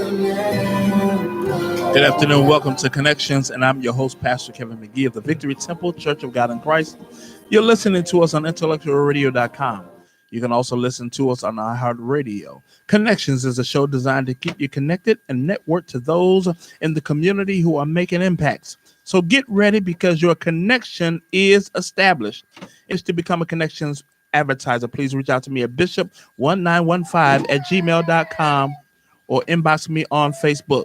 Good afternoon. Welcome to Connections, and I'm your host, Pastor Kevin McGee of the Victory Temple Church of God in Christ. You're listening to us on IntellectualRadio.com. You can also listen to us on iHeartRadio. Connections is a show designed to keep you connected and network to those in the community who are making impacts. So get ready because your connection is established. It's to become a Connections advertiser. Please reach out to me at bishop1915@gmail.com or inbox me on Facebook.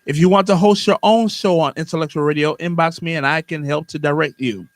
If you want to host your own show on Intellectual Radio, inbox me and I can help to direct you.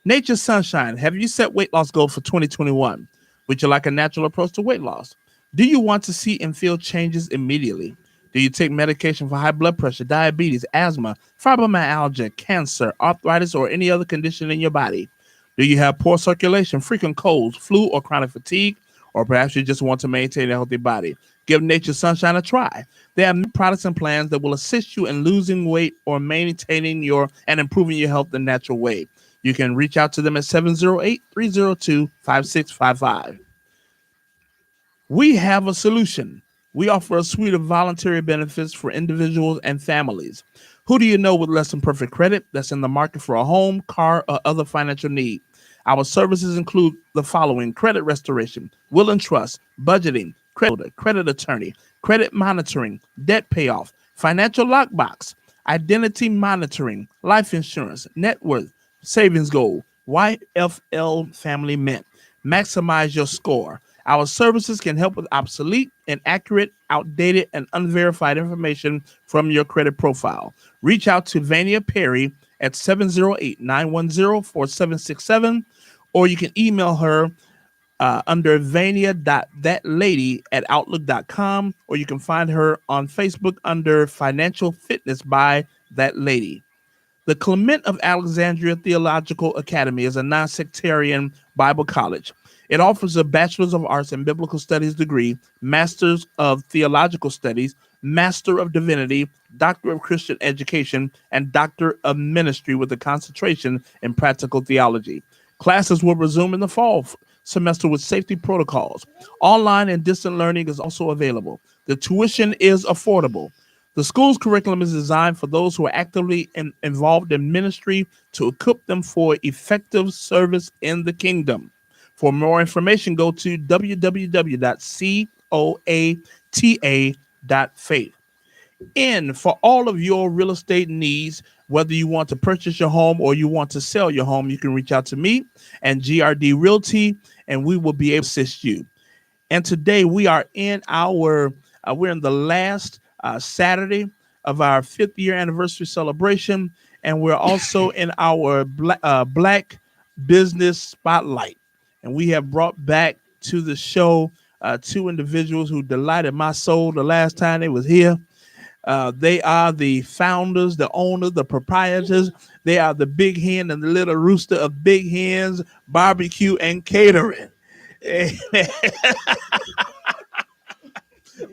Nature Sunshine, have you set weight loss goals for 2021? Would you like a natural approach to weight loss? Do you want to see and feel changes immediately? Do you take medication for high blood pressure, diabetes, asthma, fibromyalgia, cancer, arthritis, or any other condition in your body? Do you have poor circulation, frequent colds, flu, or chronic fatigue? Or perhaps you just want to maintain a healthy body? Give Nature Sunshine a try. They have new products and plans that will assist you in losing weight or maintaining and improving your health the natural way. You can reach out to them at 708-302-5655. We have a solution. We offer a suite of voluntary benefits for individuals and families. Who do you know with less than perfect credit that's in the market for a home, car, or other financial need? Our services include the following: credit restoration, will and trust, budgeting, credit attorney, credit monitoring, debt payoff, financial lockbox, identity monitoring, life insurance, net worth, savings goal, YFL family mint. Maximize your score. Our services can help with obsolete, inaccurate, outdated, and unverified information from your credit profile. Reach out to Vania Perry at 708-910-4767, or you can email her under vania.thatlady@outlook.com, or you can find her on Facebook under Financial Fitness by That Lady. The Clement of Alexandria Theological Academy is a non-sectarian Bible college. It offers a Bachelor's of Arts in Biblical Studies degree, Master's of Theological Studies, Master of Divinity, Doctor of Christian Education, and Doctor of Ministry with a concentration in Practical Theology. Classes will resume in the fall semester with safety protocols. Online and distant learning is also available. The tuition is affordable. The school's curriculum is designed for those who are actively involved in ministry to equip them for effective service in the kingdom. For more information, go to www.coata.faith. For all of your real estate needs, whether you want to purchase your home or you want to sell your home, you can reach out to me and GRD Realty, and we will be able to assist you. And today we are in we're in the last Saturday of our 5th year anniversary celebration, and we're also in our Black Business Spotlight. And we have brought back to the show two individuals who delighted my soul the last time they was here. They are the founders, the owners, the proprietors. They are the big hen and the little rooster of Big Hens Barbecue and Catering.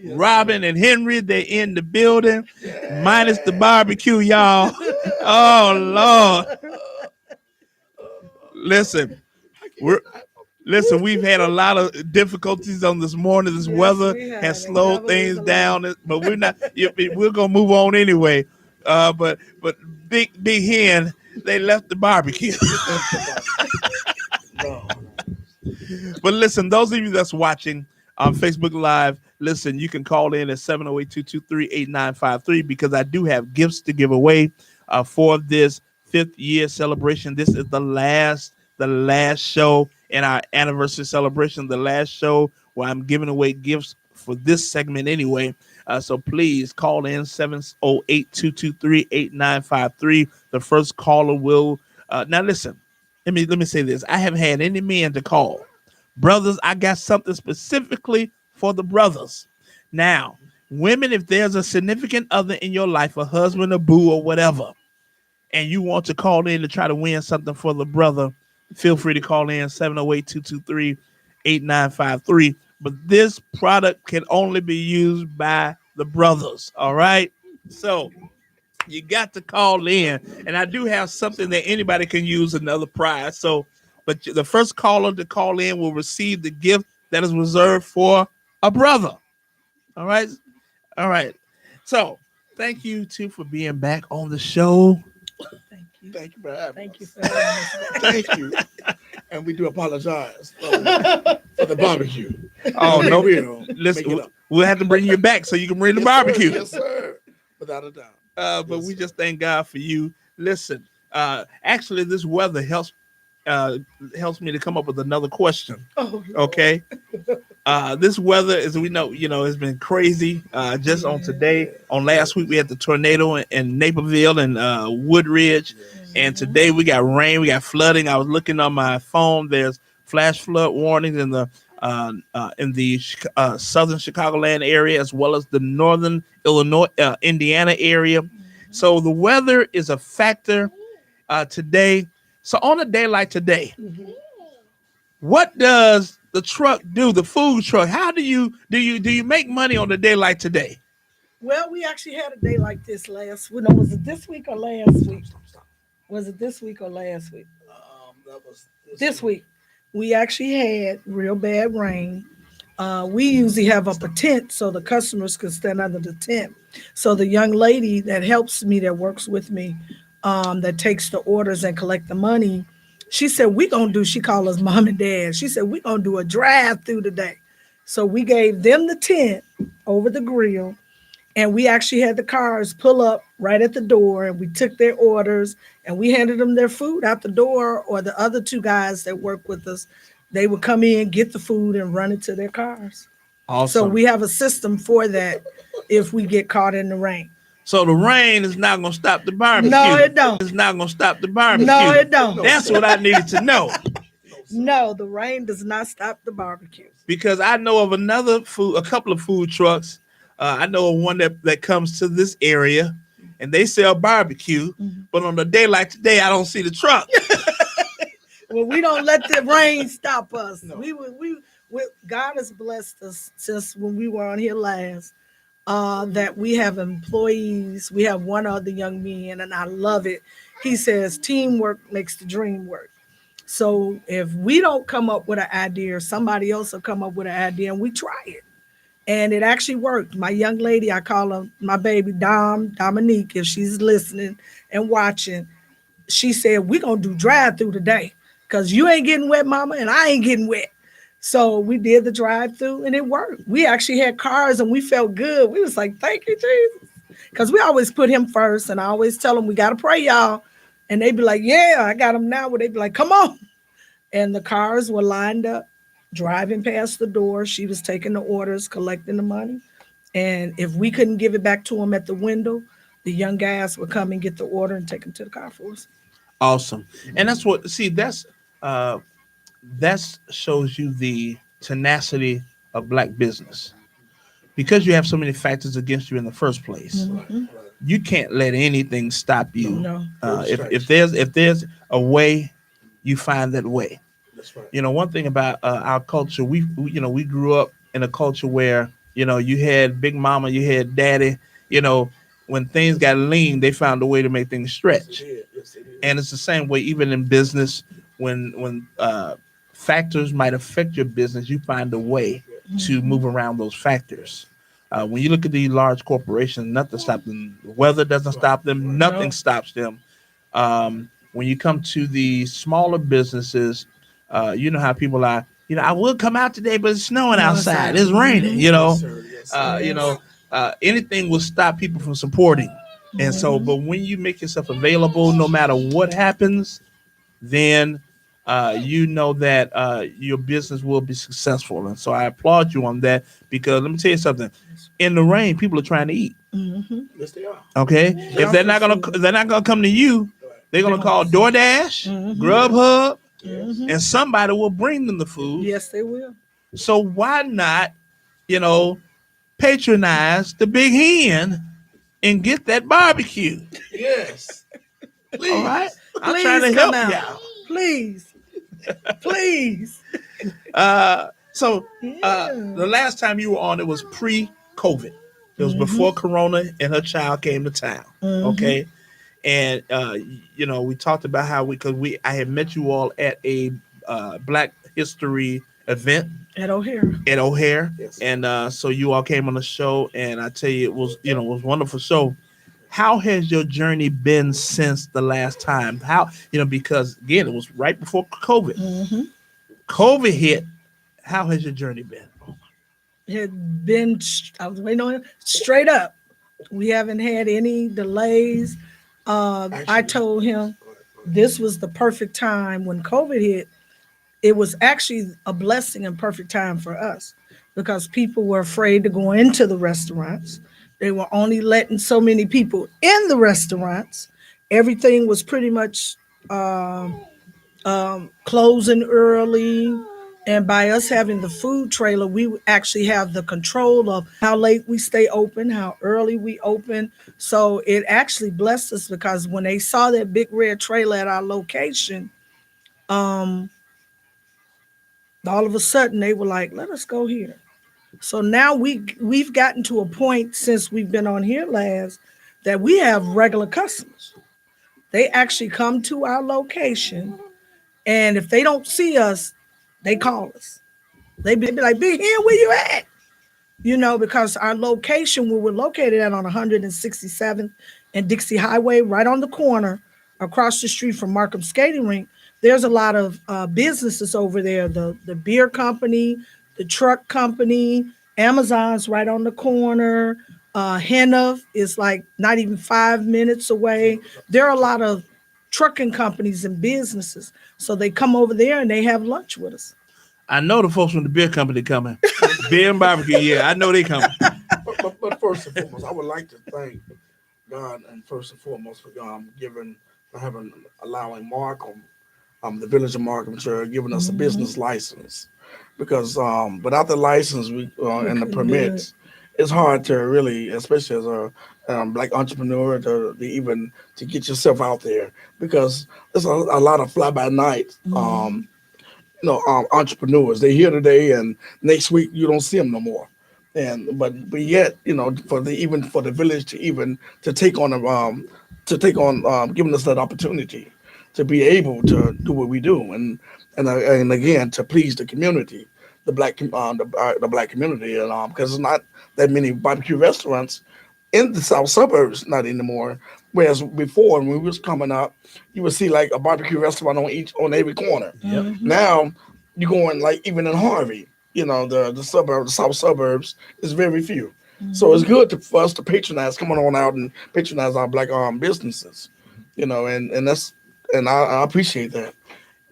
Robin and Henry, they're in the building, minus the barbecue, y'all. Oh, Lord. Listen, we've had a lot of difficulties on this morning. This weather has slowed things down, but we're not. We're gonna move on anyway. But Big Hen, they left the barbecue. But listen, those of you that's watching on Facebook Live, listen, you can call in at 708-223-8953 because I do have gifts to give away for this 5th year celebration. This is the last show in our anniversary celebration, the last show where I'm giving away gifts for this segment anyway. So please call in 708-223-8953. The first caller will now listen. Let me say this. I haven't had any men to call. Brothers, I got something specifically for the brothers. Now, women, if there's a significant other in your life, a husband, a boo, or whatever, and you want to call in to try to win something for the brother, feel free to call in 708-223-8953. But this product can only be used by the brothers. All right. So you got to call in. And I do have something that anybody can use, another prize. But the first caller to call in will receive the gift that is reserved for a brother. All right. All right. So thank you too for being back on the show. Thank you. Thank you for having Thank you us. for having us back. Thank you. And we do apologize for the barbecue. Oh We no, will make it listen, up. we'll have to bring you back so you can bring the Yes, sir. barbecue. Yes, sir. Without a doubt. But Yes, we sir. just thank God for you. Listen, actually, this weather uh, helps me to come up with another question. Oh, Lord. Okay, this weather, as we know, has been crazy. Just on today, on last week we had the tornado in Naperville and Woodridge, and today we got rain, we got flooding. I was looking on my phone. There's flash flood warnings in the southern Chicagoland area as well as the northern Illinois, Indiana area. So the weather is a factor today. So on a day like today, what does the truck do? The food truck. How do you make money on a day like today? Well, we actually had a day like this last week. No, was it this week or last week? Stop. Was it this week or last week? That was This week. We actually had real bad rain. We usually have up a tent so the customers can stand under the tent. So the young lady that helps me, that works with me, that takes the orders and collect the money, she said we gonna do. She called us mom and dad. She said we gonna do a drive through today. So we gave them the tent over the grill, and we actually had the cars pull up right at the door, and we took their orders and we handed them their food out the door, or the other two guys that work with us, they would come in, get the food and run it to their cars. So Awesome. we have a system for that if we get caught in the rain. So the rain is not gonna stop the barbecue. No, it don't. It's not gonna stop the barbecue. No, it don't. That's what I needed to know. No, the rain does not stop the barbecue. Because I know of a couple of food trucks. I know of one that comes to this area, and they sell barbecue. But on a day like today, I don't see the truck. Well, we don't let the rain stop us. No. God has blessed us since when we were on here last. That we have employees. We have one other young man, and I love it. He says teamwork makes the dream work. So if we don't come up with an idea, somebody else will come up with an idea, and we try it. And it actually worked. My young lady, I call her my baby Dominique, if she's listening and watching, she said, we're going to do drive through today because you ain't getting wet, mama, and I ain't getting wet. So we did the drive through and it worked. We actually had cars and we felt good. We was like, thank you, Jesus. Because we always put him first, and I always tell them, we got to pray, y'all. And they'd be like, yeah, I got them now. Where they'd be like, come on. And the cars were lined up, driving past the door. She was taking the orders, collecting the money. And if we couldn't give it back to them at the window, the young guys would come and get the order and take them to the car for us. Awesome. And that shows you the tenacity of black business. Because you have so many factors against you in the first place, you can't let anything stop you. No. If there's a way, you find that way. That's right. One thing about our culture, we grew up in a culture where you had Big Mama, you had Daddy. When things got lean, they found a way to make things stretch. Yes, they did. And it's the same way even in business. When factors might affect your business, you find a way to move around those factors. When you look at these large corporations, nothing stops them. The weather doesn't stop them. Nothing stops them. When you come to the smaller businesses, you know how people are. I will come out today, but it's snowing outside. It's raining. Yes, sir. Yes, sir. Anything will stop people from supporting. And so, but when you make yourself available, no matter what happens, then you know that your business will be successful. And so I applaud you on that, because let me tell you something. In the rain, people are trying to eat. Yes, they are. Okay, if they're not gonna come to you, they're gonna call DoorDash, Grubhub, and somebody will bring them the food. Yes, they will. So why not, patronize the Big Hen and get that barbecue? Yes. Please. All right, I'm Please trying to come help out. y'all. Please. Please. So the last time you were on, it was pre-COVID. It was before Corona and her child came to town. Okay. And, we talked about how I had met you all at a Black History event At O'Hare. at O'Hare, Yes. and so you all came on the show, and I tell you, it was it was a wonderful show. How has your journey been since the last time? How because again, it was right before COVID. Mm-hmm. COVID hit. How has your journey been? It had been, I was waiting on it, straight up. We haven't had any delays. I told him this was the perfect time when COVID hit. It was actually a blessing and perfect time for us because people were afraid to go into the restaurants. They were only letting so many people in the restaurants. Everything was pretty much closing early. And by us having the food trailer, we actually have the control of how late we stay open, how early we open. So it actually blessed us because when they saw that big red trailer at our location, all of a sudden they were like, let us go here. So now we've gotten to a point since we've been on here last that we have regular customers. They actually come to our location, and if they don't see us, they call us. They be like, Big Hen, where you at? Because our location where we're located at on 167th and Dixie Highway, right on the corner, across the street from Markham Skating Rink, there's a lot of businesses over there. The beer company, the truck company, Amazon's right on the corner. Henna is like not even 5 minutes away. There are a lot of trucking companies and businesses. So they come over there and they have lunch with us. I know the folks from the beer company coming. Beer and barbecue, yeah, I know they coming. But first and foremost, I would like to thank God and first and foremost for allowing Markham, the village of Markham, giving us a business license, because without the license and the permits, it's hard to really, especially as a black entrepreneur, to get yourself out there, because there's a lot of fly by night. Entrepreneurs, they're here today and next week you don't see them no more. But yet, for the village to take on giving us that opportunity to be able to do what we do, and again to please the community, the black community, and because there's not that many barbecue restaurants in the south suburbs, not anymore. Whereas before, when we was coming up, you would see like a barbecue restaurant on every corner. Yep. Now you're going like even in Harvey, the south suburbs is very few. So it's good for us to coming on out and patronize our black businesses, and I appreciate that.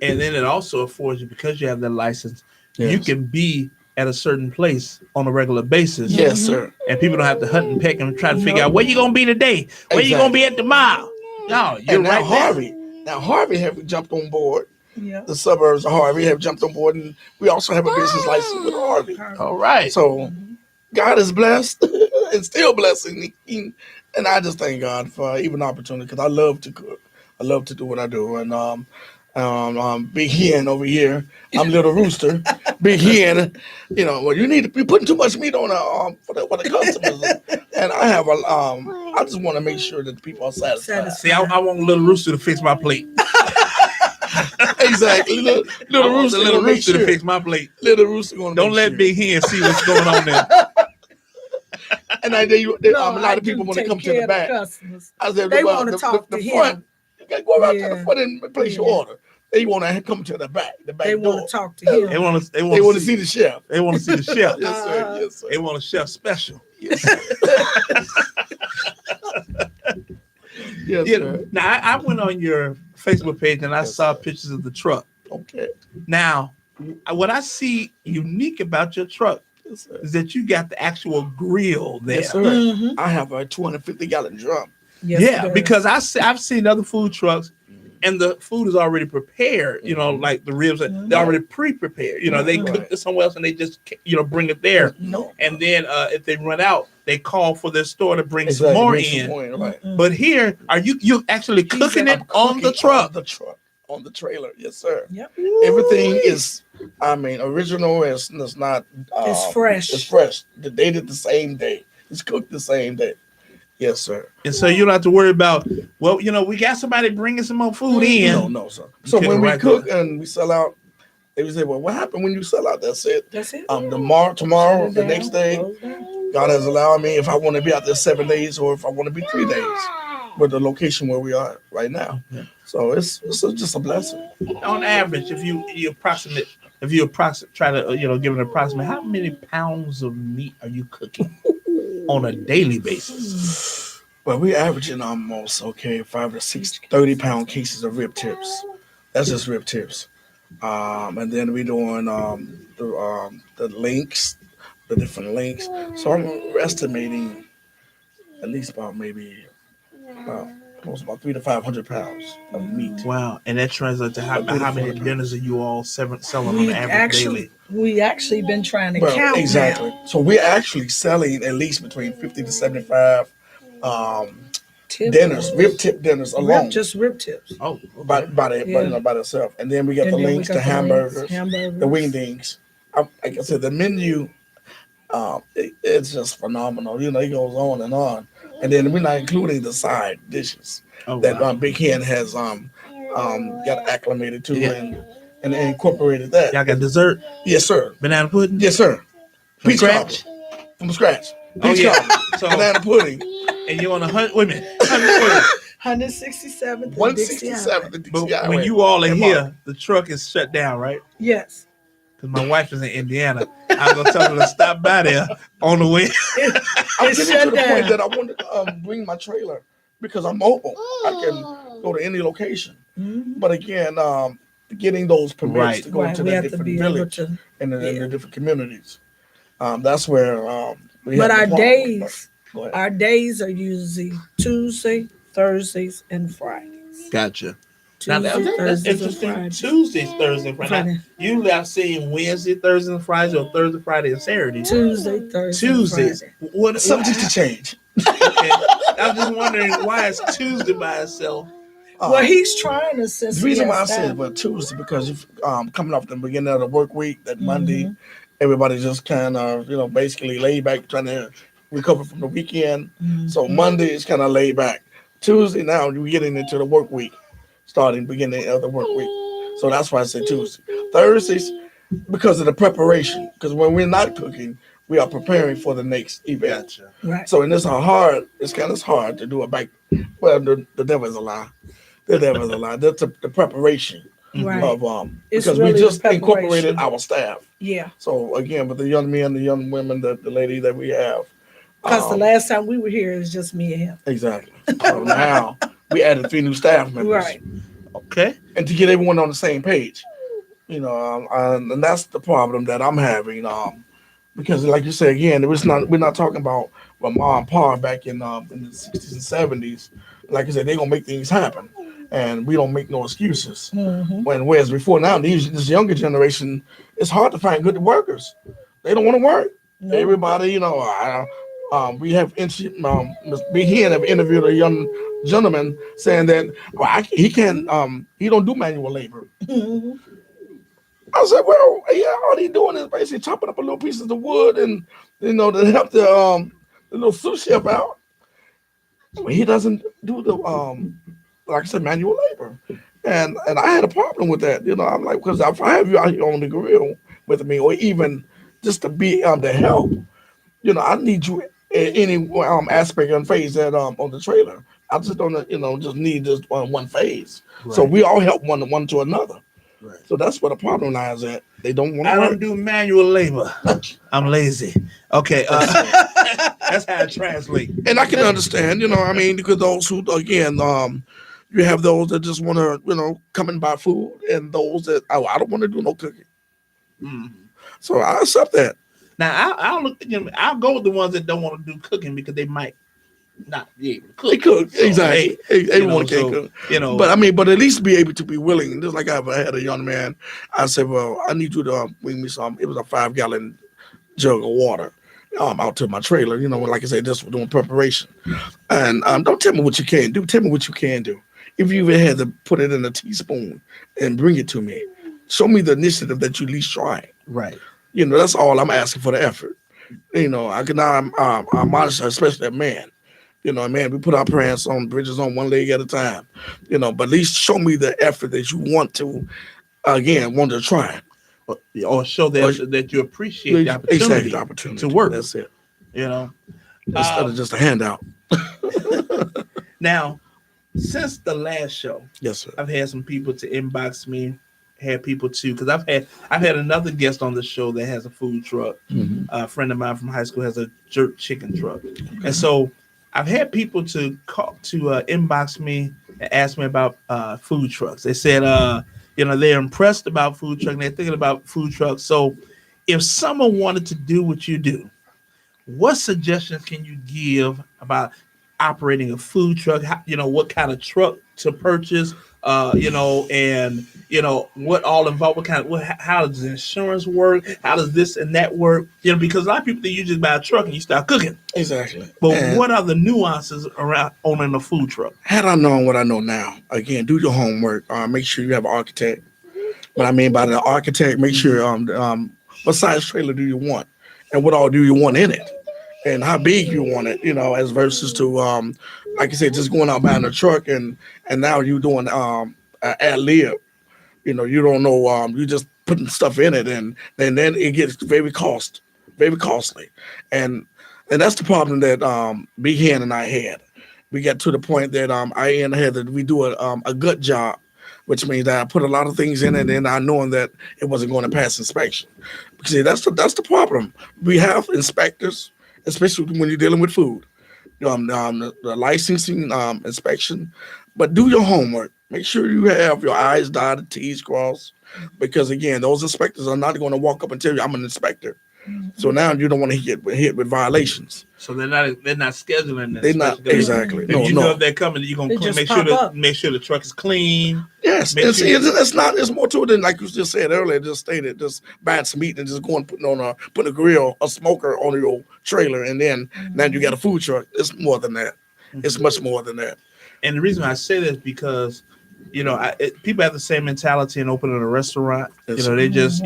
And then it also affords you, because you have that license, Yes. you can be at a certain place on a regular basis. Yes, sir. And people don't have to hunt and peck and try to figure out where you gonna be today, where you gonna be at tomorrow. No, you're And now right there. Harvey. Now Harvey have jumped on board. Yeah. The suburbs of Harvey have jumped on board, and we also have a business license with Harvey. All right. So God is blessed and still blessing me. And I just thank God for even the opportunity, because I love to cook. I love to do what I do. And Big Hen over here, I'm Little Rooster. Big Hen, you need to be putting too much meat on for the customers. And I have I just want to make sure that the people are satisfied. See, I want Little Rooster to fix my plate. Exactly. Little Rooster to fix my plate. Little Rooster gonna Don't let Big Hen see what's going on there. And a lot of people want to come to the back. I said, they want to talk to him. Front, you got to go out to the front and place your order. They want to come to the back. They want to talk to him. They want to see the chef. They want to see the chef. Yes, sir. Yes, sir. They want a chef special. Yes, sir. Yes, sir. Now, I went on your Facebook page and I saw pictures of the truck. Okay. Now, what I see unique about your truck is that you got the actual grill there. Yes, sir. I have a 250-gallon drum. Yes, because I've seen other food trucks, and the food is already prepared. Like the ribs, they're already pre-prepared. They cook it somewhere else and they just bring it there. No. And then if they run out, they call for their store to bring some more in. Right. But here, are you actually cooking it on the truck? On the trailer, yes, sir. Yep. Everything is, original. It's not. It's fresh. It's fresh. They did it the same day. It's cooked the same day. Yes, sir. And so you don't have to worry about, we got somebody bringing some more food in. No, sir. So when we cook and we sell out, They would say, well, what happened when you sell out? That's it. That's it. Tomorrow, Shut it the down, next day, close down. God has allowed me if I want to be out there 7 days or if I want to be 3 days with the location where we are right now. Yeah. So just a blessing. On average, if you try to give an approximate, how many pounds of meat are you cooking on a daily basis? Well, we're averaging almost 5 to 6 30-pound cases of rib tips. That's just rib tips. And then we're doing the links, the different links. So I'm estimating at least about maybe almost about 300 to 500 pounds of meat. Wow, and that translates to how many dinners are you all selling on We average daily? actually been trying to Well, count exactly. now. So we're actually selling at least between 50 to 75 um, Tip, rib tip dinners alone. just rib tips. Oh, by Yeah. by itself, and then we got And the then we links, got the the hamburgers, hamburgers. the wingdings. Like I said, the menu, it's just phenomenal. It goes on, and then we're not including the side dishes oh that wow. Big Hen has got acclimated to Yeah. and incorporated that. Y'all got dessert, Yes, sir. banana pudding, Yes, sir. from Peach scratch. cobbler from scratch. Oh Peach yeah. cobbler, So banana pudding, and you're on 100 women. 100 167th. 167. The But Dixie when Highway. you all are And here, the truck is shut down, right? Yes. Because my wife is in Indiana. I'm gonna tell her to stop by there on the way. I'm It's getting shut to the point down. that I want to bring my trailer because I'm mobile. I can go to any location. Mhm. But again, getting those permits Right. to go Right, to we the have to different be able village to. and Yeah. the different communities. That's where we But have our the problem. days, Go ahead. our days are usually Tuesday, Thursdays, and Fridays. Gotcha. Now Tuesday, that's Thursdays, and interesting. Fridays. Tuesdays, Thursday, Friday. Friday. Usually I've seen Wednesday, Thursday, and Friday, or Thursday, Friday, and Saturday. Tuesday, Thursday, and Tuesdays. Friday. What? Subject to change. Okay. I'm just wondering why it's Tuesday by itself. Well, Uh, he's trying to since the reason he why I has said time. well Tuesday because if coming off the beginning of the work week, that Monday, Mhm. everybody just kind of basically laid back trying to recover from the weekend. So Mhm. Monday is kind of laid back. Tuesday now you're getting into the work week, starting beginning of the work week. So that's why I say Tuesday. Thursdays because of the preparation. Because when we're not cooking, we are preparing for the next event. Gotcha. Right. So and it's kind of hard to do it back. Well, the devil is a lie. The devil is a lie. That's the preparation Right. of It's because really we the just incorporated preparation. our staff. Yeah. So again, with the young men, the young women, the lady that we have, Because the um, last time we were here, it was just me and him. exactly. So now we added 3 new staff members, Right. Okay. and to get everyone on the same page, and that's the problem that I'm having. Because like you said again, we're not talking about mom and pa back in the 60s and 70s. Like I said, they're gonna make things happen, and we don't make no excuses. Mm-hmm. Whereas before now, this younger generation, it's hard to find good workers. They don't want to work. No. Everybody, we have Ms. Big Hen have interviewed a young gentleman saying that he can he don't do manual labor. Mhm. I said, well, yeah, all he doing is basically chopping up a little pieces of wood and to help the little sous chef out. But he doesn't do the like I said, manual labor. And I had a problem with that. I'm like, because if I have you out here on the grill with me, or even just to be to help, I need you in any aspect and phase that on the trailer. I just don't just need just one phase. So Right. we all help one to another. Right. So that's where the problem lies at. They don't want I to don't work. do manual labor. I'm lazy. Okay. That's how I translate. And I can understand, because those who, again, you have those that just want to, come and buy food, and those that, oh, I don't want to do no cooking. Mhm. So I accept that. Now I'll look. I'll go with the ones that don't want to do cooking because they might not be able to cook. They cook, So, exactly. hey, Everyone can't so, cook. But But at least be able to be willing. Just like I had a young man, I said, well, I need you to bring me some. It was a 5-gallon jug of water out to my trailer. Like I said, just for doing preparation. And don't tell me what you can't do. Tell me what you can do. If you even had to put it in a teaspoon and bring it to me, show me the initiative that you at least try. right. That's all I'm asking for the effort. I can admonish, especially a man. Man, we put our pants on, bridges on one leg at a time. But at least show me the effort that you want to, again, want to try. or show that you appreciate the exactly the opportunity to opportunity. work. That's it. You know. Instead of just a handout. Now, since the last show, Yes, sir. I've had some people to inbox me, had people to because I've had another guest on the show that has a food truck. Mm-hmm. A friend of mine from high school has a jerk chicken truck, and so I've had people to call to inbox me and ask me about food trucks. They said, they're impressed about food truck and they're thinking about food trucks. So, if someone wanted to do what you do, what suggestions can you give about operating a food truck? How, what kind of truck to purchase? And what all involved. What kind of how does insurance work? How does this and that work? Because a lot of people think you just buy a truck and you start cooking. Exactly. But And what are the nuances around owning a food truck? had I known what I know now, again, do your homework. Make sure you have an architect. What I mean by the architect, make sure what size trailer do you want, and what all do you want in it, and how big you want it. As versus to like I said, just going out buying a truck and now you doing ad lib. You don't know. You just putting stuff in it, and then it gets very costly, and that's the problem that Big Hand and I had. We got to the point that I and had that we do a gut job, which means that I put a lot of things in it, and I knowing that it wasn't going to pass inspection. See, that's the problem. We have inspectors, especially when you're dealing with food, the licensing inspection, but do your homework. Make sure you have your I's dotted, T's crossed, because again, those inspectors are not going to walk up and tell you I'm an inspector. So now you don't want to get hit with violations. So they're not scheduling that. They're not exactly. If No, you no. know if they're coming, you're gonna just make sure pop up. make sure the truck is clean. Yes, Make and sure see, it's not. There's more to it than like you just said earlier. Just stated, just buying some meat and just going putting a grill, a smoker on your trailer, and then now you got a food truck. It's more than that. It's much more than that. And the reason I say this is because, people have the same mentality in opening a restaurant. Yes, They just,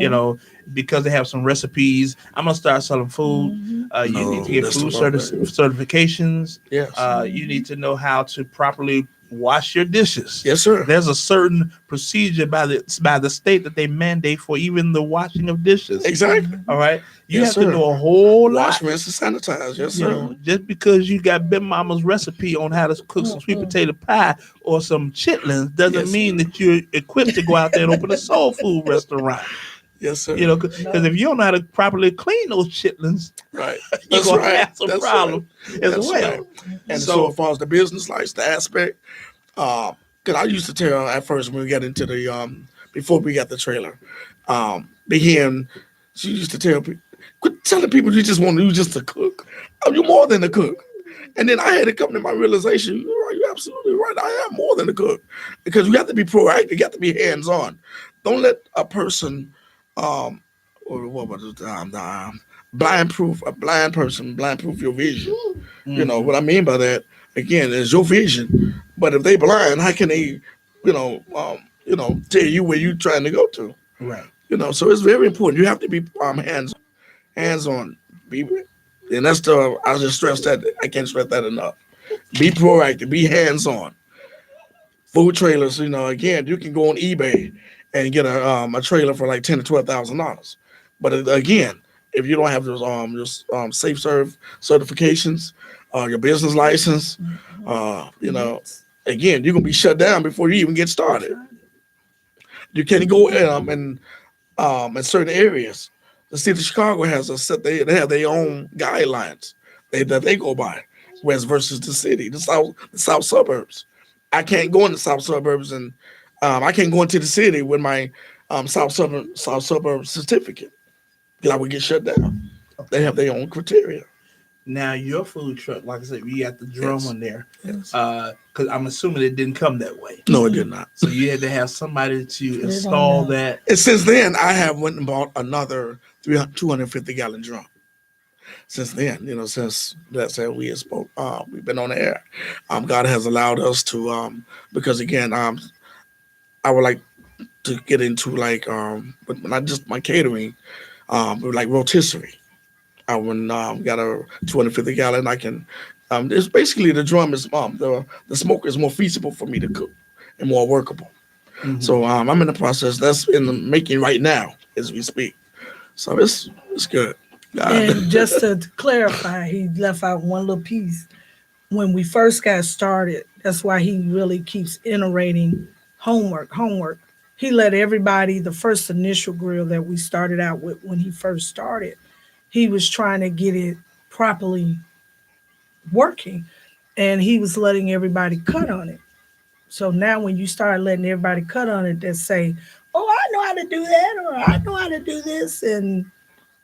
because they have some recipes. I'm gonna start selling food. You No, need to get that's food the problem. certifications. Yes. You need to know how to properly wash your dishes. Yes, sir. There's a certain procedure by the state that they mandate for even the washing of dishes. Exactly. All right. You Yes, have sir. to know a whole lot. Wash, rinse, and sanitize. Yes, sir. Just because you got Big Mama's recipe on how to cook some sweet potato pie or some chitlins doesn't Yes, mean that you're equipped to go out there and open a soul food restaurant. Yes, sir. Because if you don't know how to properly clean those chitlins, Right. you're That's gonna right. have some That's problem right. as That's well. right. And so as far as the business life, the aspect, because I used to tell at first when we got into the before we got the trailer, began she used to tell people, quit telling people you just want to just a cook. You're more than a cook. And then I had to come to my realization, you're absolutely right. I am more than a cook. Because you have to be proactive, you have to be hands-on. Don't let a person or what was it? Blind proof your vision. What I mean by that again is your vision. But if they blind, how can they, tell you where you're trying to go to? Right. So it's very important. You have to be hands on. And that's I just stress that. I can't stress that enough. Be proactive. Be hands on. Food trailers. Again, you can go on eBay and get a trailer for like $10,000 to $12,000. But again, if you don't have those safe serve certifications, your business license, again, you're gonna be shut down before you even get started. You can't go in certain areas. The city of Chicago has they have their own guidelines that they go by, whereas versus the city, the south suburbs. I can't go in the south suburbs and I can't go into the city with my south suburb certificate because I would get shut down. They have their own criteria. Now your food truck, like I said, you got the drum Yes. on there. Yes. Because I'm assuming it didn't come that way. No, it did not. So you had to have somebody to on install there. that. And since then, I have went and bought another 250-gallon drum. Since then, since that's how we have spoke, we've been on the air. God has allowed us to, because again, I would like to get into but not just my catering, but like rotisserie. I went got a 250-gallon. I can. It's basically the drum is the smoker is more feasible for me to cook and more workable. So I'm in the process. That's in the making right now as we speak. So it's good. And just to clarify, he left out one little piece. When we first got started, that's why he really keeps iterating homework. He let everybody, the first initial grill that we started out with when he first started, he was trying to get it properly working, and he was letting everybody cut on it. So now when you start letting everybody cut on it that say, oh, I know how to do that, or I know how to do this, and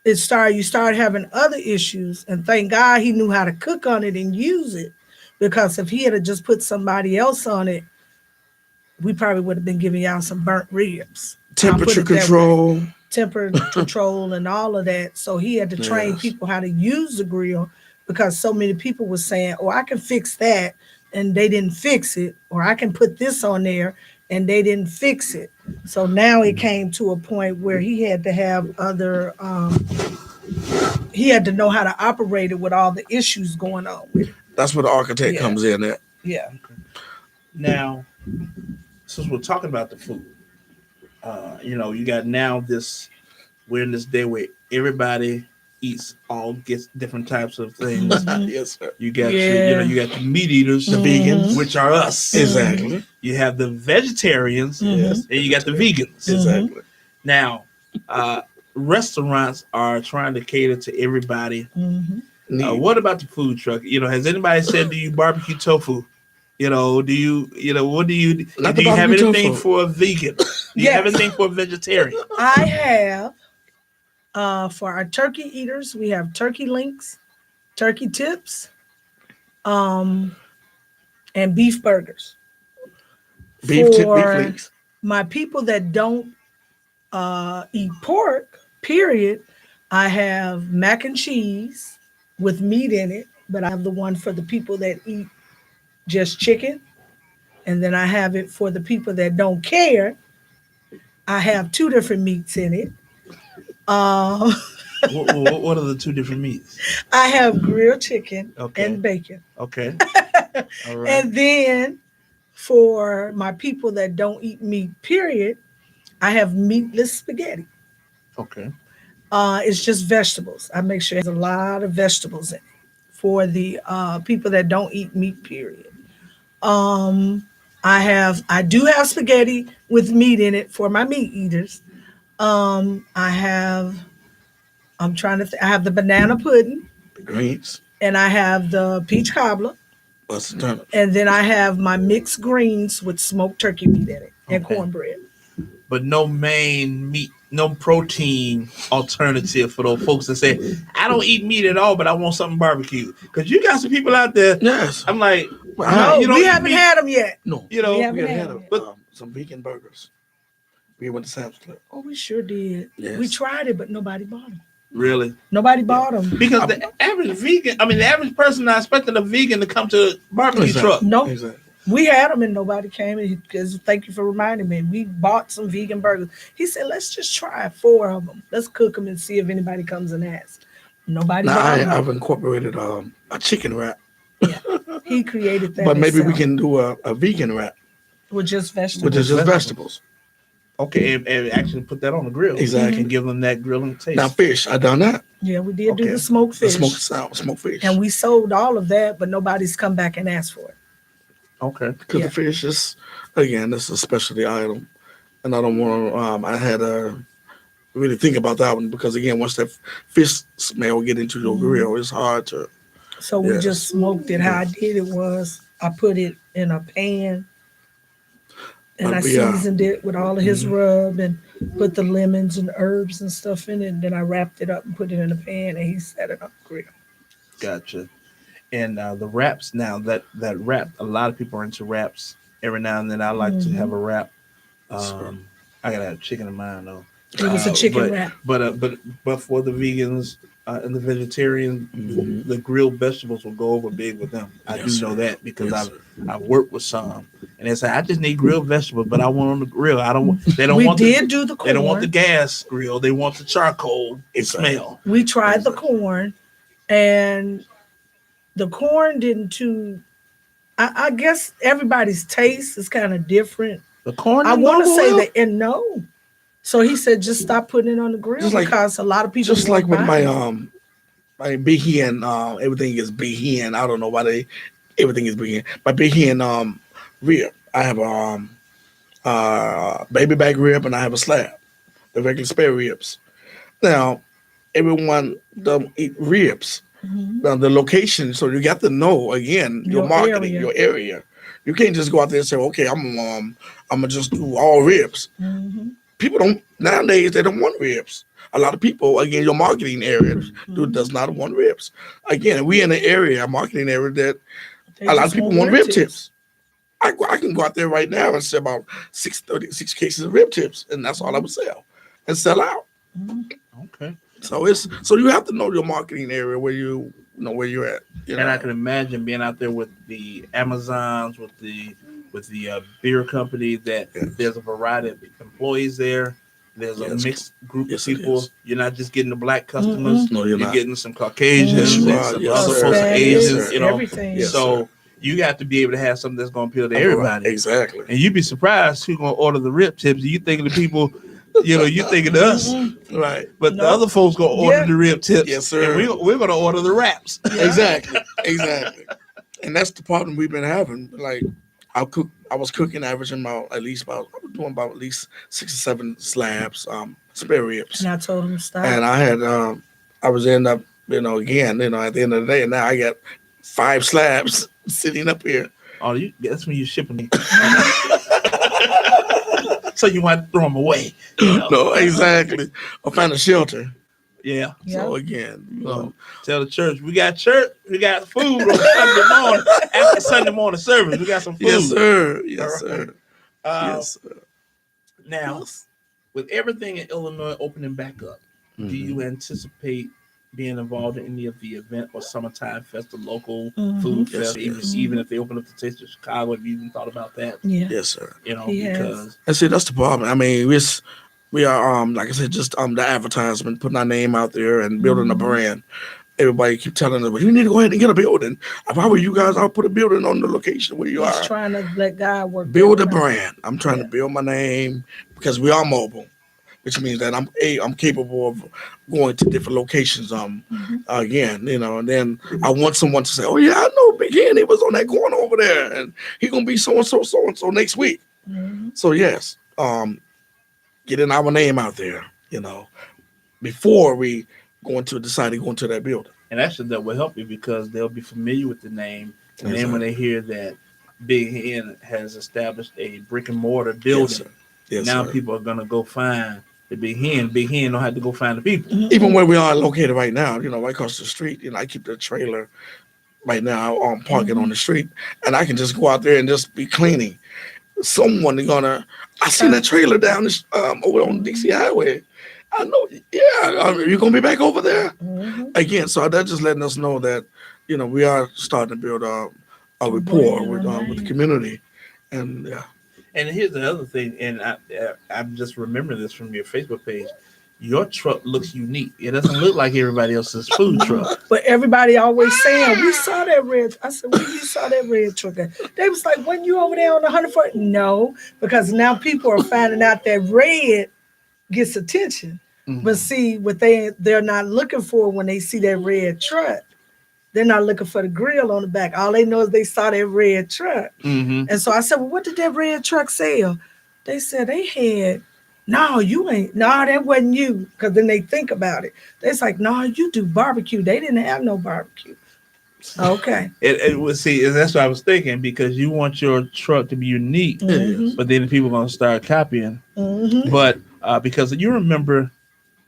you start having other issues. And thank God he knew how to cook on it and use it. Because if he had just put somebody else on it, we probably would have been giving y'all some burnt ribs. Temperature control. Temperature control and all of that. So he had to train people how to use the grill, because so many people were saying, oh, I can fix that, and they didn't fix it. Or I can put this on there and they didn't fix it. So now it came to a point where he had to have he had to know how to operate it with all the issues going on with it. That's where the architect comes in at. Yeah. Now, since we're talking about the food, you got now we're in this day where everybody gets different types of things. Yes, sir. You got you got the meat eaters, the vegans, which are us. Exactly. You have the vegetarians, and you got the vegans. Exactly. Now, restaurants are trying to cater to everybody. What about the food truck? Has anybody said, do you barbecue tofu? Do you have anything for a vegan? Do you have anything for a vegetarian? I have, for our turkey eaters, we have turkey links, turkey tips, and beef burgers. Beef links. My people that don't eat pork, period, I have mac and cheese with meat in it, but I have the one for the people that eat just chicken. And then I have it for the people that don't care. I have 2 different meats in it. What are the 2 different meats? I have grilled chicken and bacon. Okay. All right. And then for my people that don't eat meat, period, I have meatless spaghetti. Okay. It's just vegetables. I make sure there's a lot of vegetables in it for the people that don't eat meat, period. I do have spaghetti with meat in it for my meat eaters. I have the banana pudding, the greens, and I have the peach cobbler. And then I have my mixed greens with smoked turkey meat in it and cornbread. But no main meat, no protein alternative for those folks that say, I don't eat meat at all, but I want something barbecue. Because you got some people out there. Yes. I'm like, no, we haven't had them yet. No. We haven't had them yet. Some vegan burgers. We went to Sam's Club. Oh, we sure did. Yes. We tried it, but nobody bought them. Really? Nobody bought them. Because the average person not expecting a vegan to come to a barbecue truck. No. Exactly. We had them and nobody came. Because thank you for reminding me. We bought some vegan burgers. He said, let's just try 4 of them. Let's cook them and see if anybody comes and asks. Nobody bought them. I've incorporated a chicken wrap. Yeah, he created that. But maybe we can do a vegan wrap. With just vegetables. With just vegetables. Okay, and actually put that on the grill. Exactly. And give them that grilling taste. Now, fish, I done that. Yeah, we did do the smoked fish. Smoked fish. And we sold all of that, but nobody's come back and asked for it. Okay. Because the fish is, again, it's a specialty item. And I don't want to, I had to really think about that one because, again, once that fish smell get into your grill, it's hard to. So we just smoked it. How I did it was I put it in a pan and I seasoned it with all of his rub and put the lemons and herbs and stuff in it. And then I wrapped it up and put it in a pan and he set it on the grill. Gotcha. And the wraps now, that wrap, a lot of people are into wraps. Every now and then I like to have a wrap. I gotta have chicken in mine though. It was a chicken wrap. But for the vegans and the vegetarian, the grilled vegetables will go over big with them. I do know that because I've worked with some, and they say I just need grilled vegetables, but I want on the grill. They don't want the gas grill. They want the charcoal smell. We tried the corn, and the corn didn't too. I guess everybody's taste is kind of different. The corn. I want to say oil? that, and no. So he said, just stop putting it on the grill because a lot of people just like with buy my it. my big hen, everything is big hen. I don't know why everything is big hen. My big hen rib. I have a baby back rib and I have a slab, the regular spare ribs. Now everyone don't eat ribs. Now the location, so you got to know again your marketing, your area. You can't just go out there and say, okay, I'm gonna just do all ribs. People don't nowadays. They don't want ribs. A lot of people, again, your marketing area does not want ribs. Again, we in an area, a marketing area that a lot of people want rib tips. I can go out there right now and sell about 636 cases of rib tips, and that's all I would sell and sell out. Okay. So you have to know your marketing area where you know where you're at. And I can imagine being out there with the Amazons, with the beer company, that there's a variety of employees there. There's a mixed group of people. You're not just getting the black customers. No, you're not. getting some Caucasians and some other folks, Asians, everything. So you got to be able to have something that's going to appeal to everybody. Exactly. And you'd be surprised who's going to order the rib tips. You thinking the people, you thinking us. Right. But the other folks going to order the rib tips. Yes, sir. And we're going to order the wraps. Exactly. And that's the problem we've been having. Like, I was cooking averaging about I was doing about at least 6 or 7 slabs, spare ribs. And I told him to stop. And I had I was end up, again, at the end of the day, now I got 5 slabs sitting up here. Oh, that's when you're shipping me. So you might throw them away. No, exactly. Or find a shelter. Yeah. So again, tell the church we got food on Sunday morning after Sunday morning service. We got some food. Yes, sir. Yes, sir. Yes, sir. Now, with everything in Illinois opening back up, do you anticipate being involved in any of the event or summertime fest, the local food fest, even if they open up the Taste of Chicago? Have you even thought about that? Yeah. Yes, sir. Because I see that's the problem. I mean, we are like I said, just the advertisement, putting our name out there and building a brand. Everybody keep telling us, well, you need to go ahead and get a building. If I were you guys, I'll put a building on the location where you are. Just trying to let God work. Build a brand. I'm trying to build my name because we are mobile, which means that I'm capable of going to different locations. Again, and then I want someone to say, oh yeah, I know Big Hen. He was on that corner over there, and he gonna be so and so next week. So yes, getting our name out there, before we decide to go into that building. And actually, that will help you because they'll be familiar with the name. And then when they hear that Big Hen has established a brick and mortar building, now people are going to go find the Big Hen. Big Hen don't have to go find the people. Even where we are located right now, right across the street, I keep the trailer right now parking on the street, and I can just go out there and just be cleaning. Someone I seen that trailer down over on the DC Highway. I know, you're going to be back over there? Again, so that's just letting us know that, we are starting to build a rapport with the community. And, And here's the other thing, and I'm just remembering this from your Facebook page. Your truck looks unique. It doesn't look like everybody else's food truck. But everybody always saying, we saw that red. I said, you saw that red truck? They was like, wasn't you over there on the 104th? No, because now people are finding out that red gets attention. But see, what they're not looking for when they see that red truck, they're not looking for the grill on the back. All they know is they saw that red truck. And so I said, well, what did that red truck sell? They said they had, that wasn't you. Because then they think about it. It's like, no, you do barbecue. They didn't have no barbecue. Okay. It was, see, that's what I was thinking, because you want your truck to be unique, but then people are going to start copying. But because you remember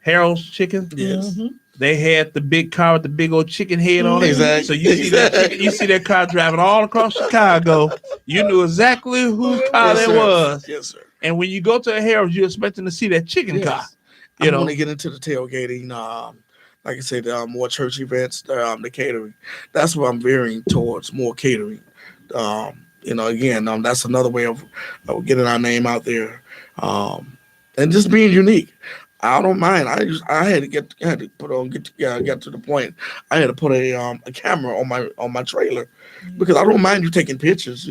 Harold's Chicken? Yes. They had the big car with the big old chicken head on it. Exactly. So you see that car driving all across Chicago. You knew exactly whose car that was. Yes, sir. And when you go to a Harold's, you're expecting to see that chicken car. I want to get into the tailgating. Like I said, more church events, the catering. That's what I'm veering towards, more catering. Again, that's another way of getting our name out there, and just being unique. I don't mind. I had to get to the point. I had to put a camera on my trailer because I don't mind you taking pictures,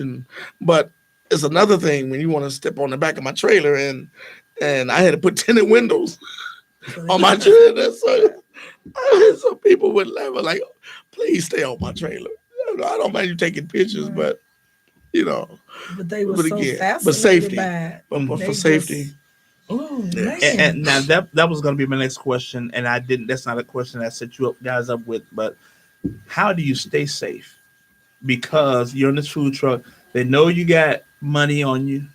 but it's another thing when you want to step on the back of my trailer and I had to put tinted windows on my trailer. So people would laugh like, please stay on my trailer. I don't mind you taking pictures, but But they were but so again, fascinated but safety, by it. but They for safety. Oh Yes. man! And now that was going to be my next question, and I didn't. That's not a question I set you guys up with. But how do you stay safe? Because you're in this food truck, they know you got money on you,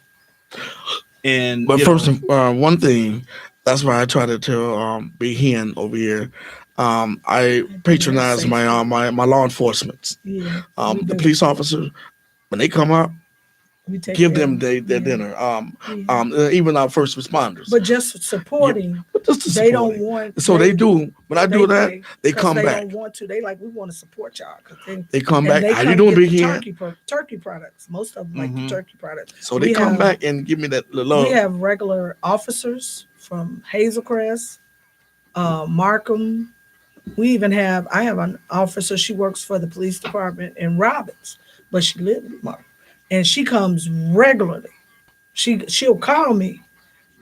and But first, one thing, that's why I try to tell Big Hen over here. I patronize my law enforcement. Yeah, The police officers when they come up, give them their dinner. Even our first responders. But just supporting, but just to they support don't want. So they do. When I do that, they come they back. Don't want to. They like we want to support y'all. They come back. They How you doing, Big Hen? Turkey products. Most of them like the turkey products. So they come back and give me that love. We have regular officers from Hazelcrest, Markham. We even have. I have an officer. She works for the police department in Robbins, but she lives in Markham, and she comes regularly. She'll call me,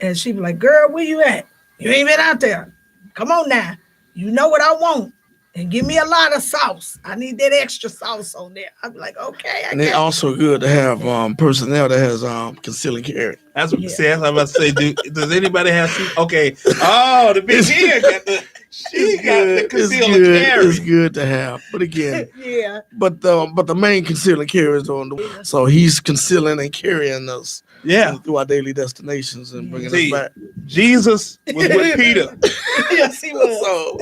and she'll be like, "Girl, where you at? You ain't been out there. Come on now. You know what I want, and give me a lot of sauce. I need that extra sauce on there." I'm like, "Okay." And it's also good to have personnel that has concealing carry. That's what I'm about to say. Does anybody have? Okay. Oh, the Big Hen got the. She got the concealing carry. It's good to have, but again, yeah. But the main concealing carry is on the. So he's concealing and carrying us. Through our daily destinations and bringing us back. Jesus was with Peter. Yes, he was. So,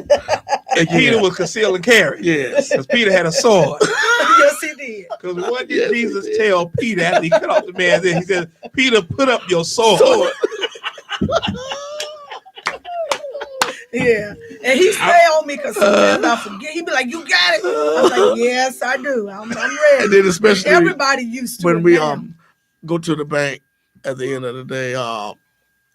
and Peter was conceal and carry. Yes. Because Peter had a sword. Yes, he did. Because what did Jesus tell Peter after he cut off the man's head? He said, Peter, put up your sword. Yeah. And he stay on me because sometimes I forget. He be like, "You got it." I'm like, "Yes, I do. I'm ready." And then especially everybody used to when it we now. Go to the bank at the end of the day,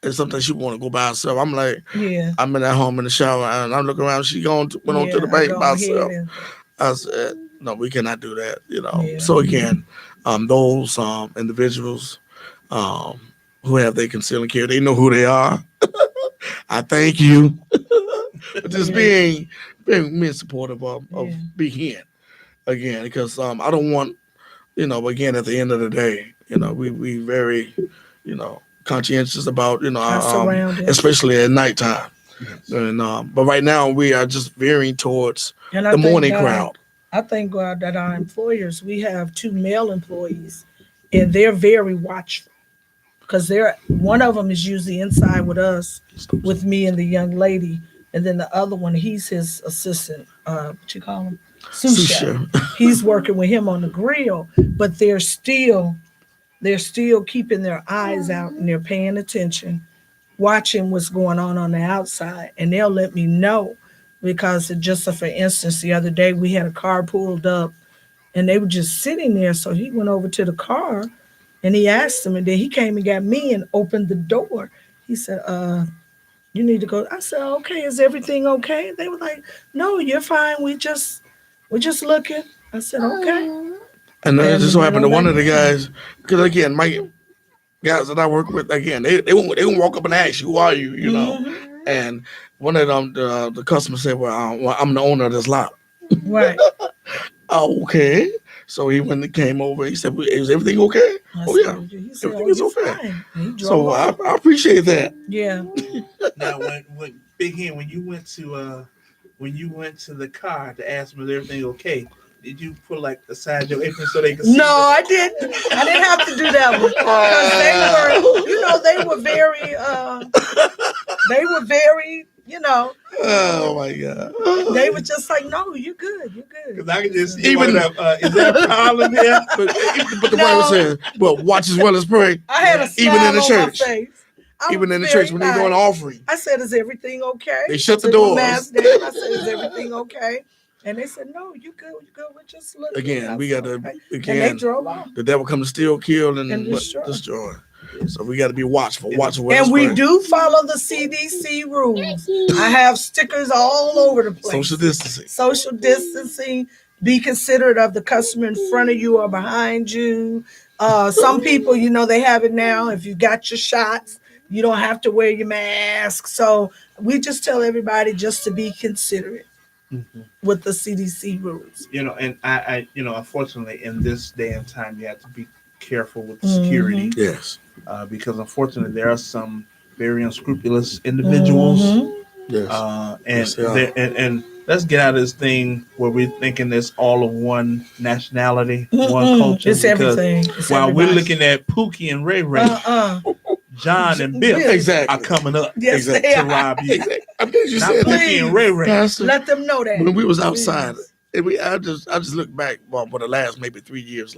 and sometimes she want to go by herself. I'm like, I'm in at home in the shower, and I'm looking around. She went on to the bank by herself. I said, "No, we cannot do that." So again, those individuals who have their concealing carry, they know who they are. I thank you for just being supportive of Big Hen again, because I don't want again at the end of the day, we very conscientious about especially at nighttime. And but right now we are just veering towards the morning crowd. I thank God that our employers, we have 2 male employees, and they're very watchful. Because one of them is usually inside with us, with me and the young lady, and then the other one, he's his assistant. What you call him? Sous chef. He's working with him on the grill, but they're still keeping their eyes out and they're paying attention, watching what's going on the outside, and they'll let me know. Because just for instance, the other day we had a car pulled up, and they were just sitting there. So he went over to the car. And he asked him, and then he came and got me and opened the door. He said, "You need to go." I said, "Okay, is everything okay?" They were like, "No, you're fine. We're just looking." I said, "Okay." And it just so happened to one of the guys, because again, my guys that I work with, again, they won't walk up and ask you, "Who are you?" And one of them, the customer said, "Well, I'm the owner of this lot." Right. Okay. So he when he came over, he said, "Is everything okay?" Everything is okay. So I appreciate that. Yeah. Now, when Big Hen, when you went to the car to ask them, "Is everything okay?" Did you put like aside your apron so they could see? No, I didn't. I didn't have to do that one because they were very, Oh my God. They were just like, "No, you're good. You're good." Because I can just even is there a problem here? But the Bible says, "Well, watch as well as pray." I had a smile even in the church. on my face. Even in the church when they're doing offering. I said, "Is everything okay?" They shut the doors. I said, "Is everything okay?" And they said, "No, you good. You good. We're just looking." Again, we got to and they drove off. The devil come to steal, kill, and destroy. So we got to be watchful. And we do follow the CDC rules. I have stickers all over the place. Social distancing. Be considerate of the customer in front of you or behind you. Some people, they have it now. If you got your shots, you don't have to wear your mask. So we just tell everybody just to be considerate with the CDC rules. And I unfortunately, in this day and time, you have to be careful with security. Yes. Because unfortunately, there are some very unscrupulous individuals. Yes. And let's get out of this thing where we're thinking it's all of one nationality, one culture. It's everything. While we're looking at Pookie and Ray Ray, John and Bill are coming up to rob you. I'm glad you Not said Pookie and Ray Ray. Pastor, let them know that. When we was outside, and I just look back for the last maybe 3 years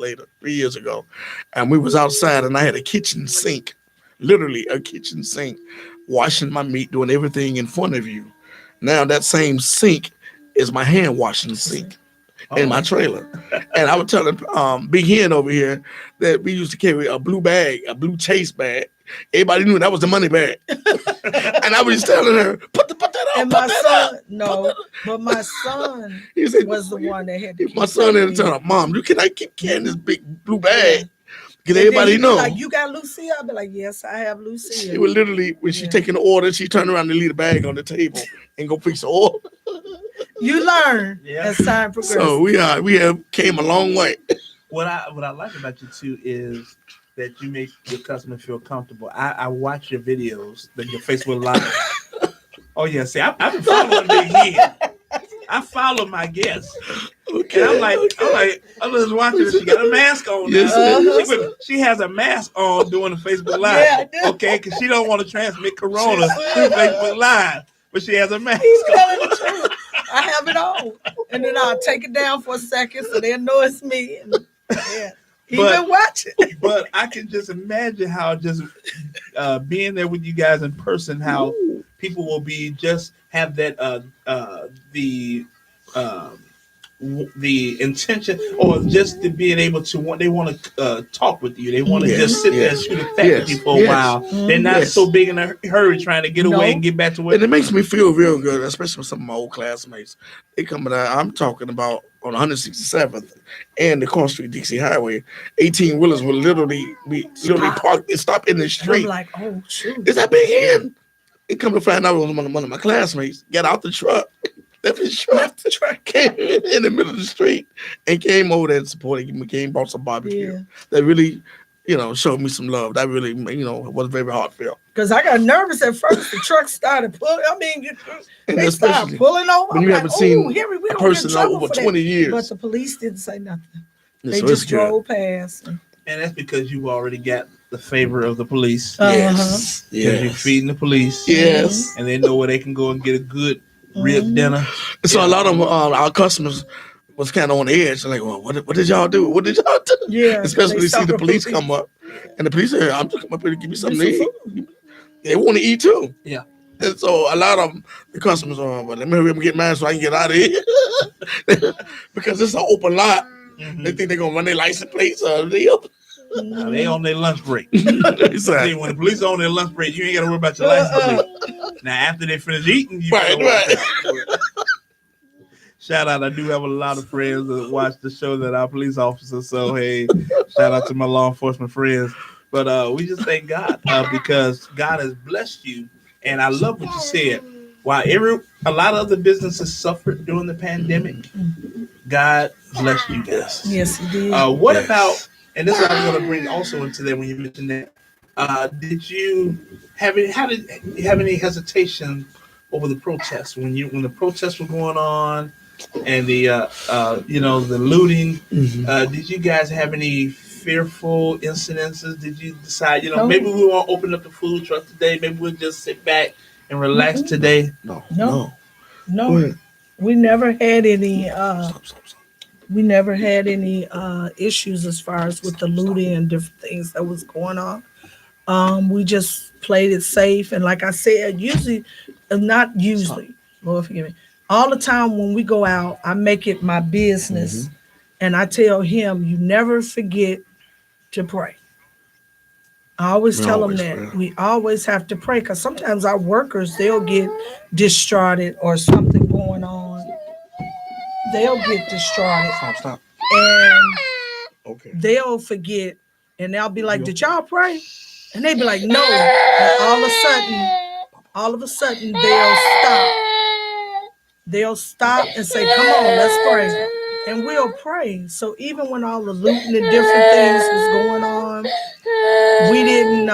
ago, and we was outside, and I had a kitchen sink, literally a kitchen sink, washing my meat, doing everything in front of you. Now that same sink is my hand washing sink in my trailer. And I was telling Big Hen over here that we used to carry a blue Chase bag. Everybody knew that was the money bag. And I was telling her, put that up. And my son, but my son was the one that had to keep my son had to tell her, Mom, you cannot keep carrying this big blue bag. Because everybody know. Like, you got Lucille? I'll be like, yes, I have Lucille. She would literally, when she taking the order, she turned around and leave the bag on the table and go fix the order. You learn as time progresses. So we have came a long way. What I like about you too is that you make your customer feel comfortable. I watch your videos, your Facebook Live. Oh yeah, see, I've been following Big Hen. I follow my guests. Okay. And I'm just watching. She got a mask on now. She has a mask on doing the Facebook Live. Yeah, okay, because she don't want to transmit corona through Facebook Live, but she has a mask on. I have it on, and then I'll take it down for a second so they'll know it's me. And, he's been watching. But I can just imagine how just being there with you guys in person, how people will be just have that the intention or just to being able to they want to talk with you. They want to just sit there and shoot a fact with you for a while. They're not so big in a hurry trying to get away and get back to work. And it makes me feel real good, especially with some of my old classmates. They coming out. I'm talking about on 167th and the Cross Street Dixie Highway. 18 wheelers will literally park and stop in the street. I'm like, oh shoot, is that Big Hen? They come to find out it was one of my classmates. Got out the truck. Left the truck, came in the middle of the street and came over there and supported him. Bought some barbecue. Yeah. That really, showed me some love. That really, was very heartfelt. Because I got nervous at first. The truck started pulling. They started pulling over. When you haven't seen a person in over 20 years. But the police didn't say nothing. They just drove past. And that's because you already got the favor of the police. Yes. You're feeding the police. Yes. And they know where they can go and get a good rib dinner. So a lot of our customers was kind of on the edge. Like, well, what did y'all do? What did y'all do? Yeah. Especially when they see the police come up. And the police say, I'm just coming up here to give you something to eat. They want to eat too. Yeah. And so a lot of them, the customers are, well, let me hurry up and get mine so I can get out of here. Because it's an open lot. They think they're going to run their license plates. They on their lunch break. See, when the police are on their lunch break, you ain't got to worry about your license plate. Now, after they finish eating, you right. Shout out, I do have a lot of friends that watch the show that are police officers. So, hey, shout out to my law enforcement friends. But we just thank God because God has blessed you. And I love what you said. While a lot of other businesses suffered during the pandemic, God blessed you guys. Yes, He did. What about, and this is what I'm going to bring also into that when you mentioned that, did you have any hesitation over the protests when the protests were going on and the the looting? Did you guys have any fearful incidences? Did you decide, maybe we won't open up the food truck today, maybe we'll just sit back and relax today? No. We never had any issues as far as with the looting and different things that was going on. We just played it safe, and like I said, Lord forgive me, all the time when we go out, I make it my business, and I tell him, you never forget to pray. I always tell them that we always have to pray, because sometimes our workers, they'll get distraught or something going on they'll get distraught Stop. and Okay. they'll forget and they'll be like, "Did y'all pray?" And they be like, "No." And all of a sudden, they'll stop. They'll stop and say, "Come on, let's pray." And we'll pray. So even when all the looting and different things was going on, we didn't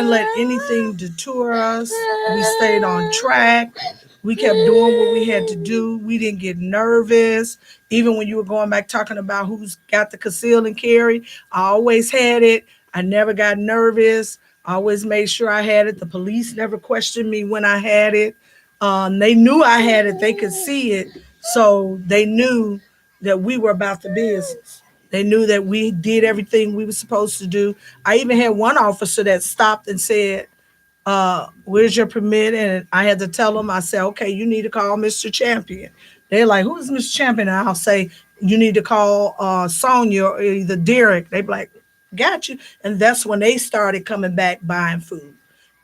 let anything deter us. We stayed on track. We kept doing what we had to do. We didn't get nervous. Even when you were going back talking about who's got the conceal and carry, I always had it. I never got nervous. I always made sure I had it. The police never questioned me when I had it. They knew I had it. They could see it. So they knew that we were about the business. They knew that we did everything we were supposed to do. I even had one officer that stopped and said, "Where's your permit?" And I had to tell them, I said, "Okay, you need to call Mr. Champion." They're like, "Who is Mr. Champion?" And I'll say, "You need to call Sonia or either Derek." They be like, "Got you." And that's when they started coming back buying food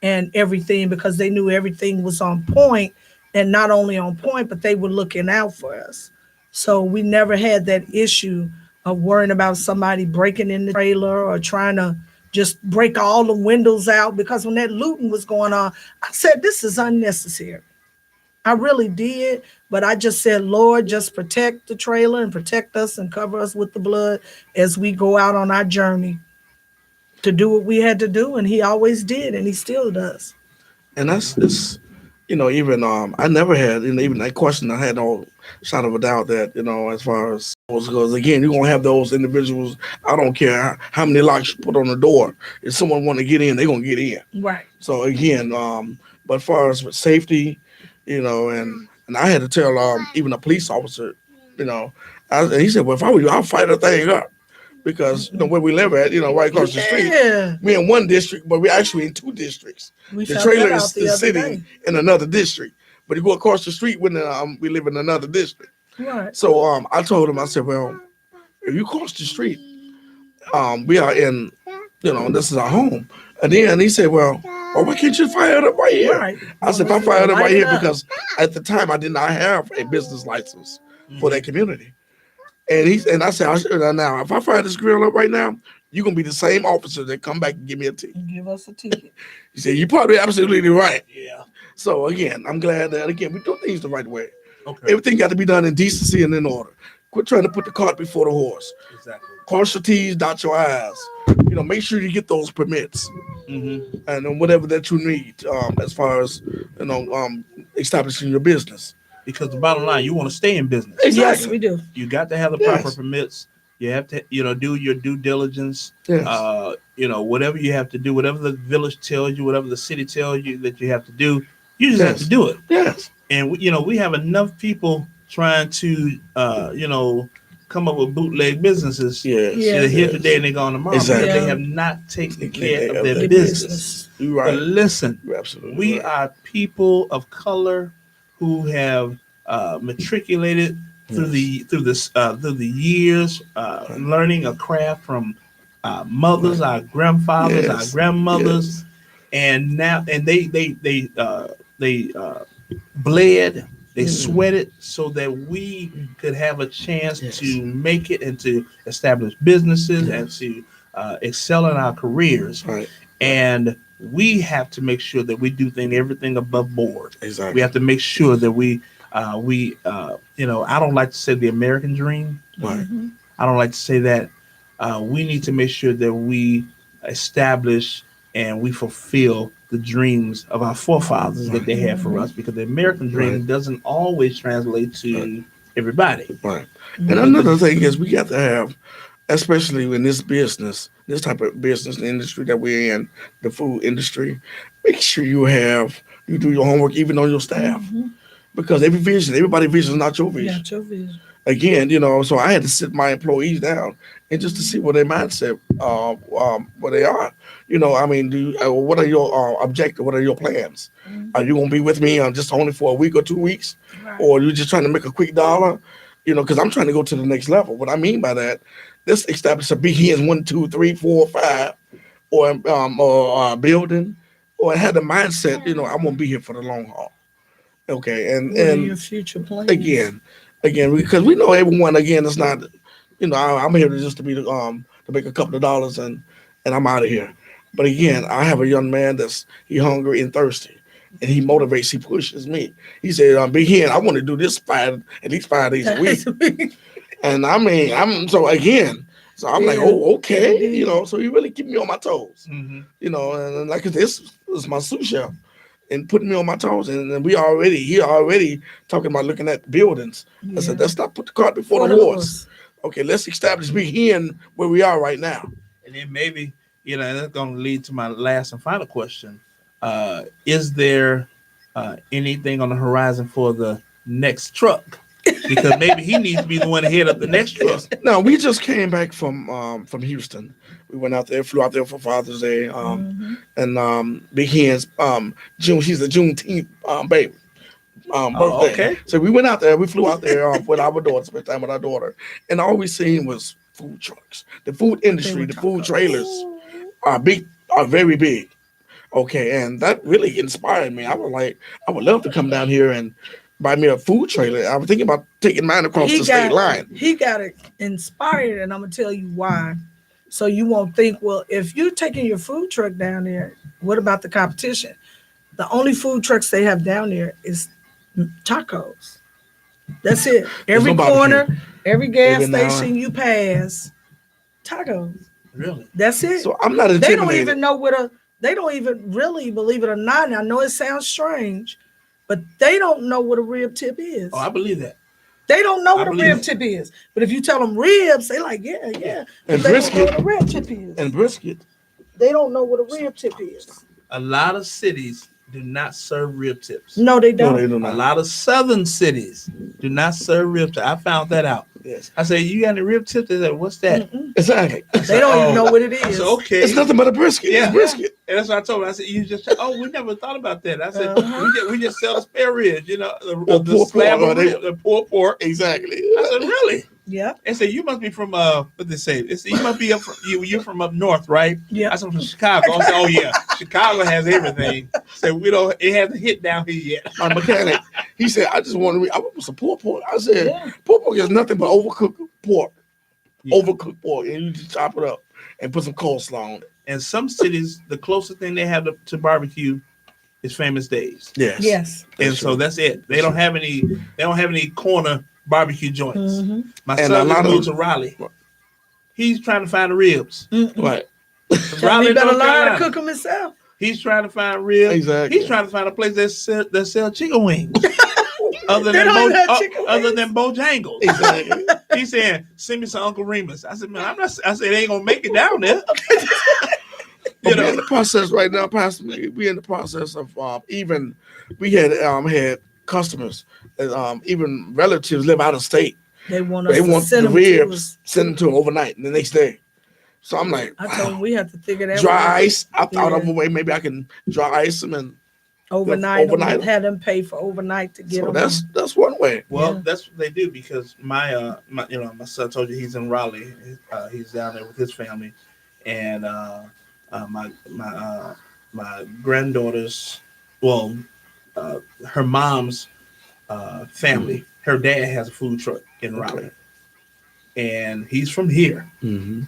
and everything because they knew everything was on point, and not only on point, but they were looking out for us. So we never had that issue of worrying about somebody breaking in the trailer or trying to just break all the windows out, because when that looting was going on, I said, "This is unnecessary." I really did. But I just said, "Lord, just protect the trailer and protect us and cover us with the blood as we go out on our journey to do what we had to do." And he always did, and he still does. And that's it's even I never had even that question. I had no shot of a doubt that as far as because again you're gonna have those individuals. I don't care how many locks you put on the door. If someone want to get in, they're gonna get in. Right. So again, but as far as with safety, and I had to tell even a police officer, and he said, "Well, if I were you, I'll fight the thing up." Because where we live at, right across the street, Yeah. we in one district, but we're actually in two districts. We The found trailer that is out the other sitting day. in another district, but you go across the street when we live in another district. Right. So I told him, I said, "Well, if you cross the street, we are in, this is our home." And then he said, "Well, why can't you fire it up right here?" Right. I said, "If I fire it up Light right it here," up. because at the time I did not have a business license for that community. And I said, "Now, if I fire this grill up right now, you're gonna be the same officer that come back and give me a ticket." Give us a ticket. He said, "You're probably absolutely right." Yeah. So again, I'm glad that again we do things the right way. Okay. Everything got to be done in decency and in order. Quit trying to put the cart before the horse. Exactly. Cross your T's, dot your I's. Make sure you get those permits Mm-hmm. and whatever that you need as far as establishing your business. Because the bottom line, you want to stay in business. Yes, we do. You got to have the proper Yes. permits. You have to, do your due diligence. Yes. Whatever you have to do, whatever the village tells you, whatever the city tells you that you have to do, you just have to do it. Yes. And we have enough people trying to, come up with bootleg businesses. Yes. Yeah. They're here today and they're gone tomorrow. Exactly. Because they Yeah. have not taken care of Of their their business. You're But right. listen, You're absolutely we right. are people of color who have matriculated through the years, learning a craft from mothers, our grandfathers, our Yes. grandmothers, and now they bled, they sweated so that we could have a chance Yes. to make it and to establish businesses and to excel in our careers. Right. And we have to make sure that we do everything above board. Exactly. We have to make sure that I don't like to say the American dream. Right. I don't like to say that. We need to make sure that we establish and we fulfill the dreams of our forefathers that they had for us, because the American dream Right. doesn't always translate to everybody. Right. And another thing is we got to have, especially in this business, this type of business industry that we're in, the food industry, make sure you do your homework even on your staff. Because everybody's vision is not your vision. Got your vision. Again, so I had to sit my employees down and just to see what their mindset, what they are. What are your objectives? What are your plans? Are you gonna be with me just only for a week or 2 weeks, Right. or are you just trying to make a quick dollar? Because I'm trying to go to the next level. What I mean by that, let's establish a begins 1, 2, 3, 4, 5, or a building, or have the mindset. I'm gonna be here for the long haul. Okay, What are your future plans? again, because we know everyone. Again, it's not. I'm here to make a couple of dollars and I'm out of here. But again, I have a young man he hungry and thirsty, and he motivates, he pushes me. He said, "Big Hen, I want to do this at least 5 days a week." And I mean, so I'm like, oh, okay, So he really keep me on my toes, and like this is my sous chef, and putting me on my toes, and then he already talking about looking at buildings. I said, let's not put the cart before the horse. Okay, let's establish Big Hen where we are right now. And then maybe, and that's going to lead to my last and final question. Is there anything on the horizon for the next truck? Because maybe he needs to be the one to head up the next truck. No, we just came back from Houston. We went out there, flew out there for Father's Day, and Big Hen's June. She's a Juneteenth baby. Birthday. Okay. So we went out there. We flew out there with our daughter, spent time with our daughter, and all we seen was food trucks. The food industry, the food trailers are very big. Okay, and that really inspired me. I was like, I would love to come down here and buy me a food trailer. I was thinking about taking mine across the state line. He got it inspired, and I'm gonna tell you why. So you won't think, well, if you're taking your food truck down there, what about the competition? The only food trucks they have down there is tacos. That's it. Every corner, every gas station you pass, tacos. Really? That's it. So I'm not intimidated. They don't even know they don't even really, believe it or not, and I know it sounds strange, but they don't know what a rib tip is. Oh, I believe that. They don't know what a rib tip is. But if you tell them ribs, they like, yeah. And they brisket. don't know what a rib tip is. And brisket. They don't know what a rib tip is. A lot of cities do not serve rib tips. No, they don't. No, they do not. A lot of southern cities do not serve rib tips. I found that out. Yes. I said, you got any rib tips? They said, what's that? Exactly. They don't even know what it is. I said, okay. It's nothing but a brisket. Yeah. It's brisket. And that's what I told him. I said, we never thought about that. I said, we just sell the spare ribs, the slab of rib, the pulled pork. Exactly. I said, really? Yeah. They said, you must be from, what they say? They said, you must be you're from up north, right? Yeah. I said, from Chicago. I said, oh, yeah. Chicago has everything. So it hasn't hit down here yet. Our mechanic, he said, I want some pulled pork. I said, pulled pork is nothing but overcooked pork. Yeah. Overcooked pork. And you just chop it up and put some coleslaw on it. And some cities, the closest thing they have to barbecue is Famous Days. Yes. And so that's it. They don't have any corner barbecue joints. Mm-hmm. My son just moved to Raleigh. He's trying to find the ribs. Right. Raleigh, he better learn to cook them himself. He's trying to find ribs. Exactly. He's trying to find a place that sell chicken wings. other than Bojangles. Exactly. He's saying, send me some Uncle Remus. I said, man, I said, they ain't gonna make it down there. We're in the process right now, Pastor. We're in the process of we had customers that even relatives live out of state. They want the ribs, send them to them overnight the next day. So I'm like, I told them we have to figure that dry ice. I thought of a way maybe I can dry ice them and overnight. Have them pay for overnight to get them. That's one way. Well, that's what they do because my son told you he's in Raleigh. He's down there with his family, and my granddaughter's, her mom's family. Her dad has a food truck in Raleigh, and he's from here. Mm-hmm.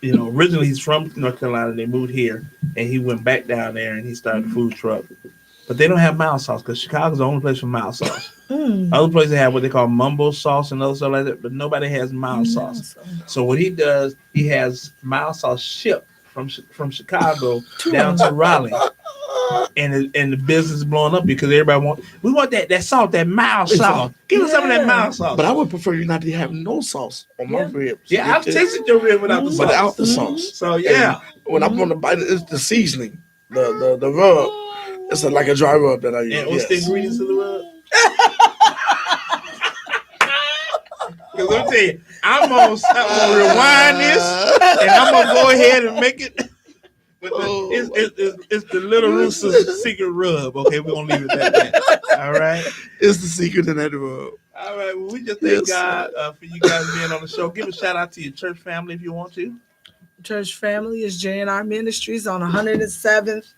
Originally he's from North Carolina. They moved here, and he went back down there and he started a food truck. But they don't have mild sauce because Chicago's the only place for mild sauce. Other places have what they call mumbo sauce and other stuff like that, but nobody has mild sauce. So what he does, he has mild sauce shipped from Chicago down to Raleigh. And the business is blowing up because everybody we want that salt, that mild sauce. Give us some of that mild sauce. But I would prefer you not to have no sauce on my ribs. Yeah, I've tasted your rib without the sauce. Without the sauce. So yeah. And when I'm on the bite, it's the seasoning, the rub. It's like a dry rub that I use. And what's the ingredients of the rub? Because let me tell you, I'm gonna rewind this, and I'm gonna go ahead and make it. It's the Little Rooster's secret rub. Okay, we're gonna leave it at that. All right, it's the secret in that rub. All right, well, we just thank God for you guys being on the show. Give a shout out to your church family if you want to. Church family is J&R Ministries on 107th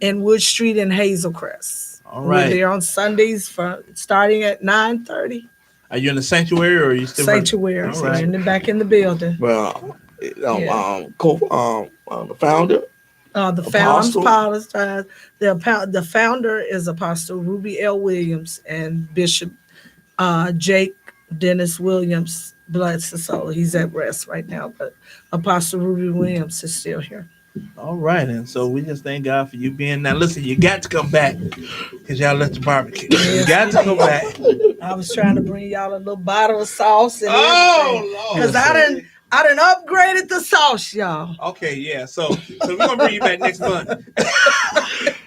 and Wood Street in Hazelcrest. All We're right. there on Sundays starting at 9:30. Are you in the sanctuary or are you still Sanctuary. All So right. we're back in the building. Well, Yeah. the founder, The Apostle. the founder is Apostle Ruby L. Williams and Bishop Jake Dennis Williams. Bless his soul. He's at rest right now, but Apostle Ruby Williams is still here. All right, and so we just thank God for you being. Now, listen, you got to come back because y'all left the barbecue. You got to come back. I was trying to bring y'all a little bottle of sauce and everything. Lord! Because I done upgraded the sauce, y'all. Okay, yeah. So we're gonna bring you back next month.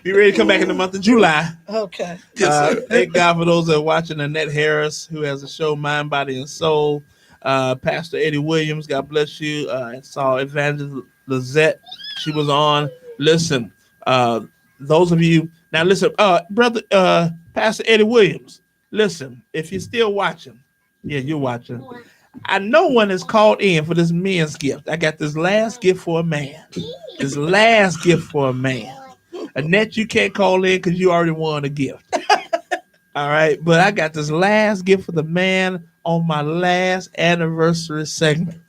Be ready to come back in the month of July. Okay. Thank God for those that are watching. Annette Harris, who has a show Mind, Body, and Soul. Pastor Eddie Williams, God bless you. I saw Evangelist Lizette. She was on. Listen, those of you now, listen, brother, Pastor Eddie Williams. Listen, if you're still watching, yeah, you're watching. I know one is called in for this men's gift. I got this last gift for a man. This last gift for a man. Annette, you can't call in because you already won a gift. All right, but I got this last gift for the man on my last anniversary segment.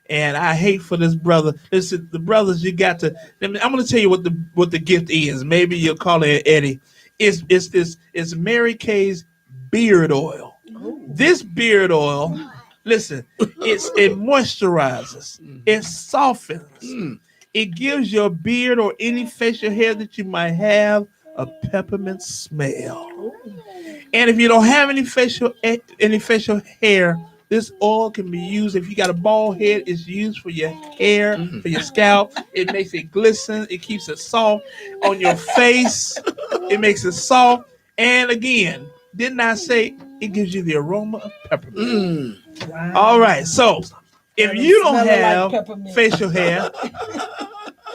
And I hate for this brother. Listen, the brothers, you got to. I'm going to tell you what the gift is. Maybe you'll call it Eddie. It's Mary Kay's beard oil. Ooh. This beard oil, listen, it moisturizes, it softens, it gives your beard or any facial hair that you might have a peppermint smell. And if you don't have any facial hair, this oil can be used. If you got a bald head, it's used for your hair, for your scalp. It makes it glisten. It keeps it soft on your face. It makes it soft. And again, didn't I say it gives you the aroma of peppermint? Wow. All right. So if you don't have facial hair,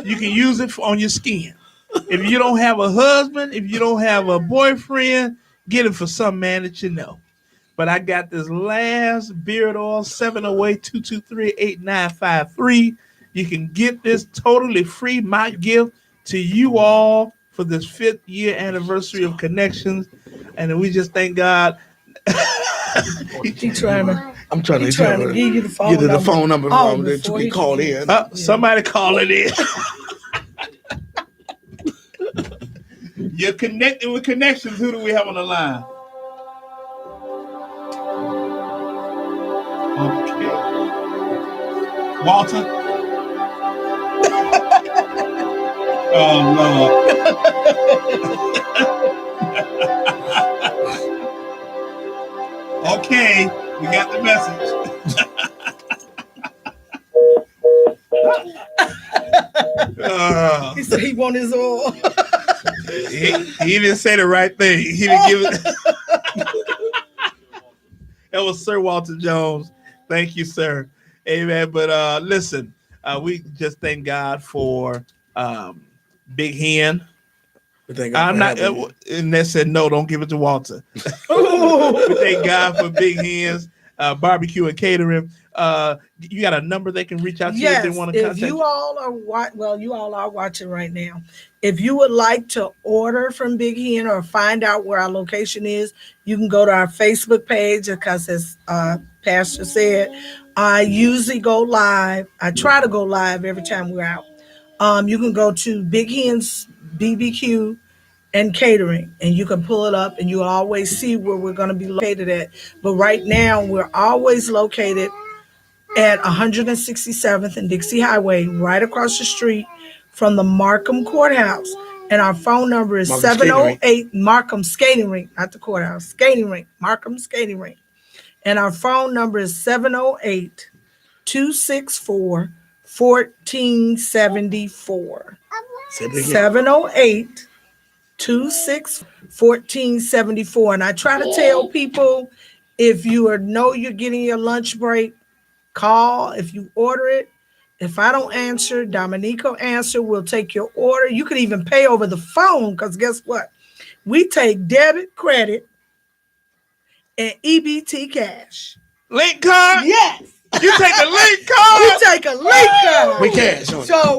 you can use it on your skin. If you don't have a husband, if you don't have a boyfriend, get it for some man that you know. But I got this last beard oil, 708-223-8953. You can get this totally free, my gift to you all for this 5th year anniversary of Connections. And we just thank God. I'm trying to give you the phone number that you can call in. Somebody call it in. You're connected with Connections. Who do we have on the line? Okay. Walter. Oh, Lord. Okay, we got the message. He said he want his oil. He didn't say the right thing. He didn't give it. That was Sir Walter Jones. Thank you, sir. Amen. But listen, we just thank God for Big Hen. I'm not, and they said no. Don't give it to Walter. We thank God for Big Hen's barbecue and catering. You got a number they can reach out to you if they want to contact you? You all are watching right now. If you would like to order from Big Hen or find out where our location is, you can go to our Facebook page because, as Pastor said, I usually go live. I try to go live every time we're out. You can go to Big Hen's BBQ and Catering, and you can pull it up, and you'll always see where we're going to be located at. But right now, we're always located at 167th and Dixie Highway, right across the street from the Markham Courthouse. And our phone number is 708 Markham Skating Rink, not the courthouse, Skating Rink, Markham Skating Rink. And our phone number is 708-264-1474. 708-264-1474. And I try to tell people, if you know you're getting your lunch break, call. If you order it, if I don't answer, Dominique will answer. We'll take your order. You can even pay over the phone, because guess what? We take debit, credit, and EBT cash. Link card? Yes. You take a link card? We take a link card. With cash on it. So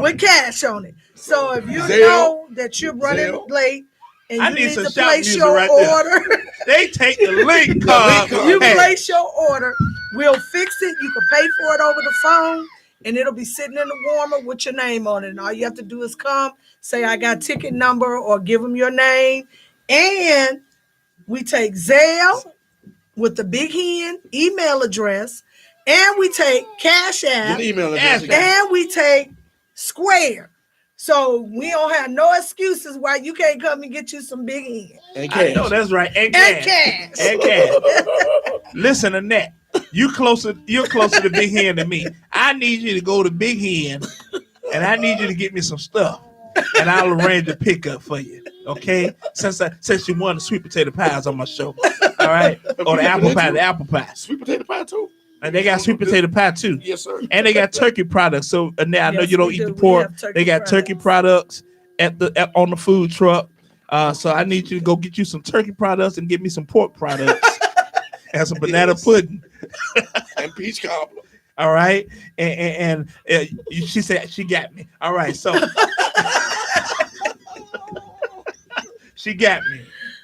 with cash on it. So if you know that you're running late, and I you need need some to shout place music your right there. order. They take the link card. You Hey, place your order. We'll fix it. You can pay for it over the phone, and it'll be sitting in the warmer with your name on it. And all you have to do is come, say I got ticket number, or give them your name. And we take Zelle with the Big Hen email address, and we take Cash App, email address again. and we take Square. So we don't have no excuses why you can't come and get you some Big Hen. And cash. I know that's right. And And cash. cash. And cash. Listen, Annette, you're closer to Big Hen than me. I need you to go to Big Hen, and I need you to get me some stuff, and I'll arrange a pickup for you. Okay? Since you won the sweet potato pies on my show, all right? Or the apple pie. Sweet potato pie too. And they got sweet potato pie too. Yes, sir. And they got turkey products. So Annette, I know Yes, you don't we eat do. the We pork. have turkey They got turkey products on the food truck. So I need you to go get you some turkey products and get me some pork products and some banana pudding. And peach cobbler. All right. And she said she got me. All right. So she got me.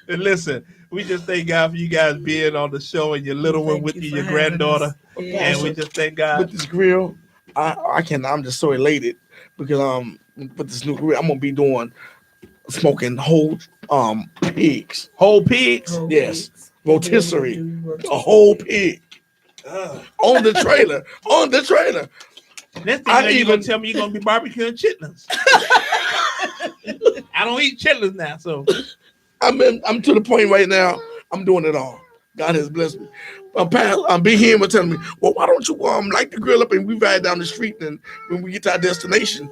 And listen, we just thank God for you guys being on the show and your little one with you, your granddaughter. Yeah. And we just thank God. With this grill, I'm just so elated because with this new grill, I'm gonna be smoking whole pigs. Whole pigs? Yes. Rotisserie. A whole pig. On the trailer. On the trailer. Next thing you gonna tell me you're gonna be barbecuing chitlins. I don't eat chitlins now, so I'm to the point right now. I'm doing it all. God has blessed me. I'm Big Hen was telling me, well, why don't you light the grill up and we ride down the street, and when we get to our destination,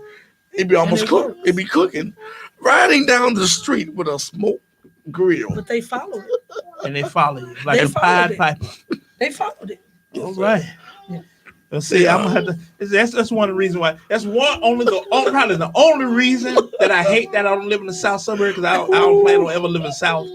it'd be almost cooked. It'd be cooking. Riding down the street with a smoke grill. But they followed it. and they follow you like a Pied Piper. They followed it. All right. Yeah. Let's see. I'm gonna have to. That's one of the reasons why. That's probably the only reason that I hate that I don't live in the South suburb, because I don't plan on ever living in the South.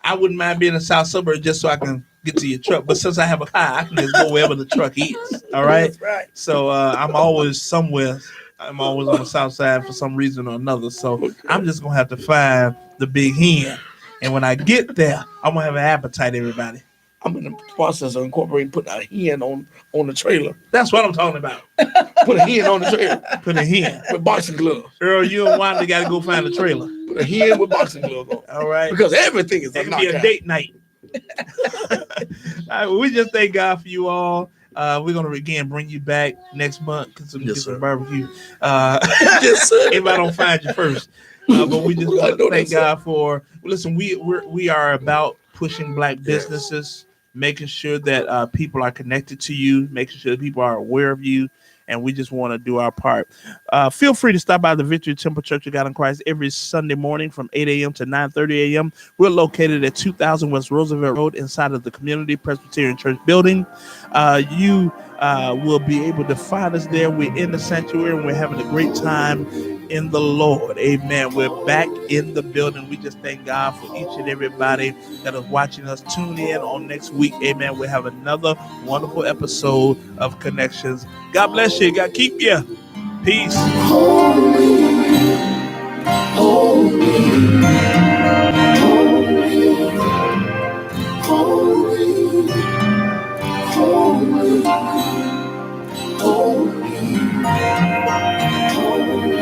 I wouldn't mind being in the South suburb just so I can get to your truck. But since I have a car, I can just go wherever the truck is. All right. That's right. So I'm always somewhere. I'm always on the South side for some reason or another. So I'm just gonna have to find the Big Hen, and when I get there, I'm gonna have an appetite, everybody. I'm in the process of incorporating putting a hen on the trailer. That's what I'm talking about. Put a hen on the trailer. Put a hen with boxing gloves. Earl, you and Wanda got to go find a trailer. Put a hen with boxing gloves on. All right. Because everything is that can be a date night. All right, we just thank God for you all. We're gonna again bring you back next month because we get some barbecue. Yes, sir. If I don't find you first, but we just want to thank God for. Listen, we are about pushing Black businesses, making sure that people are connected to you, making sure that people are aware of you, and we just want to do our part. Feel free to stop by the Victory Temple Church of God in Christ every Sunday morning from 8 a.m. to 9:30 a.m. We're located at 2000 West Roosevelt Road inside of the Community Presbyterian Church building. You will be able to find us there. We're in the sanctuary and we're having a great time in the Lord. Amen. We're back in the building. We just thank God for each and everybody that is watching us. Tune in on next week. Amen. We have another wonderful episode of Connections. God bless you. God keep you. Peace. Holy, holy, holy, holy.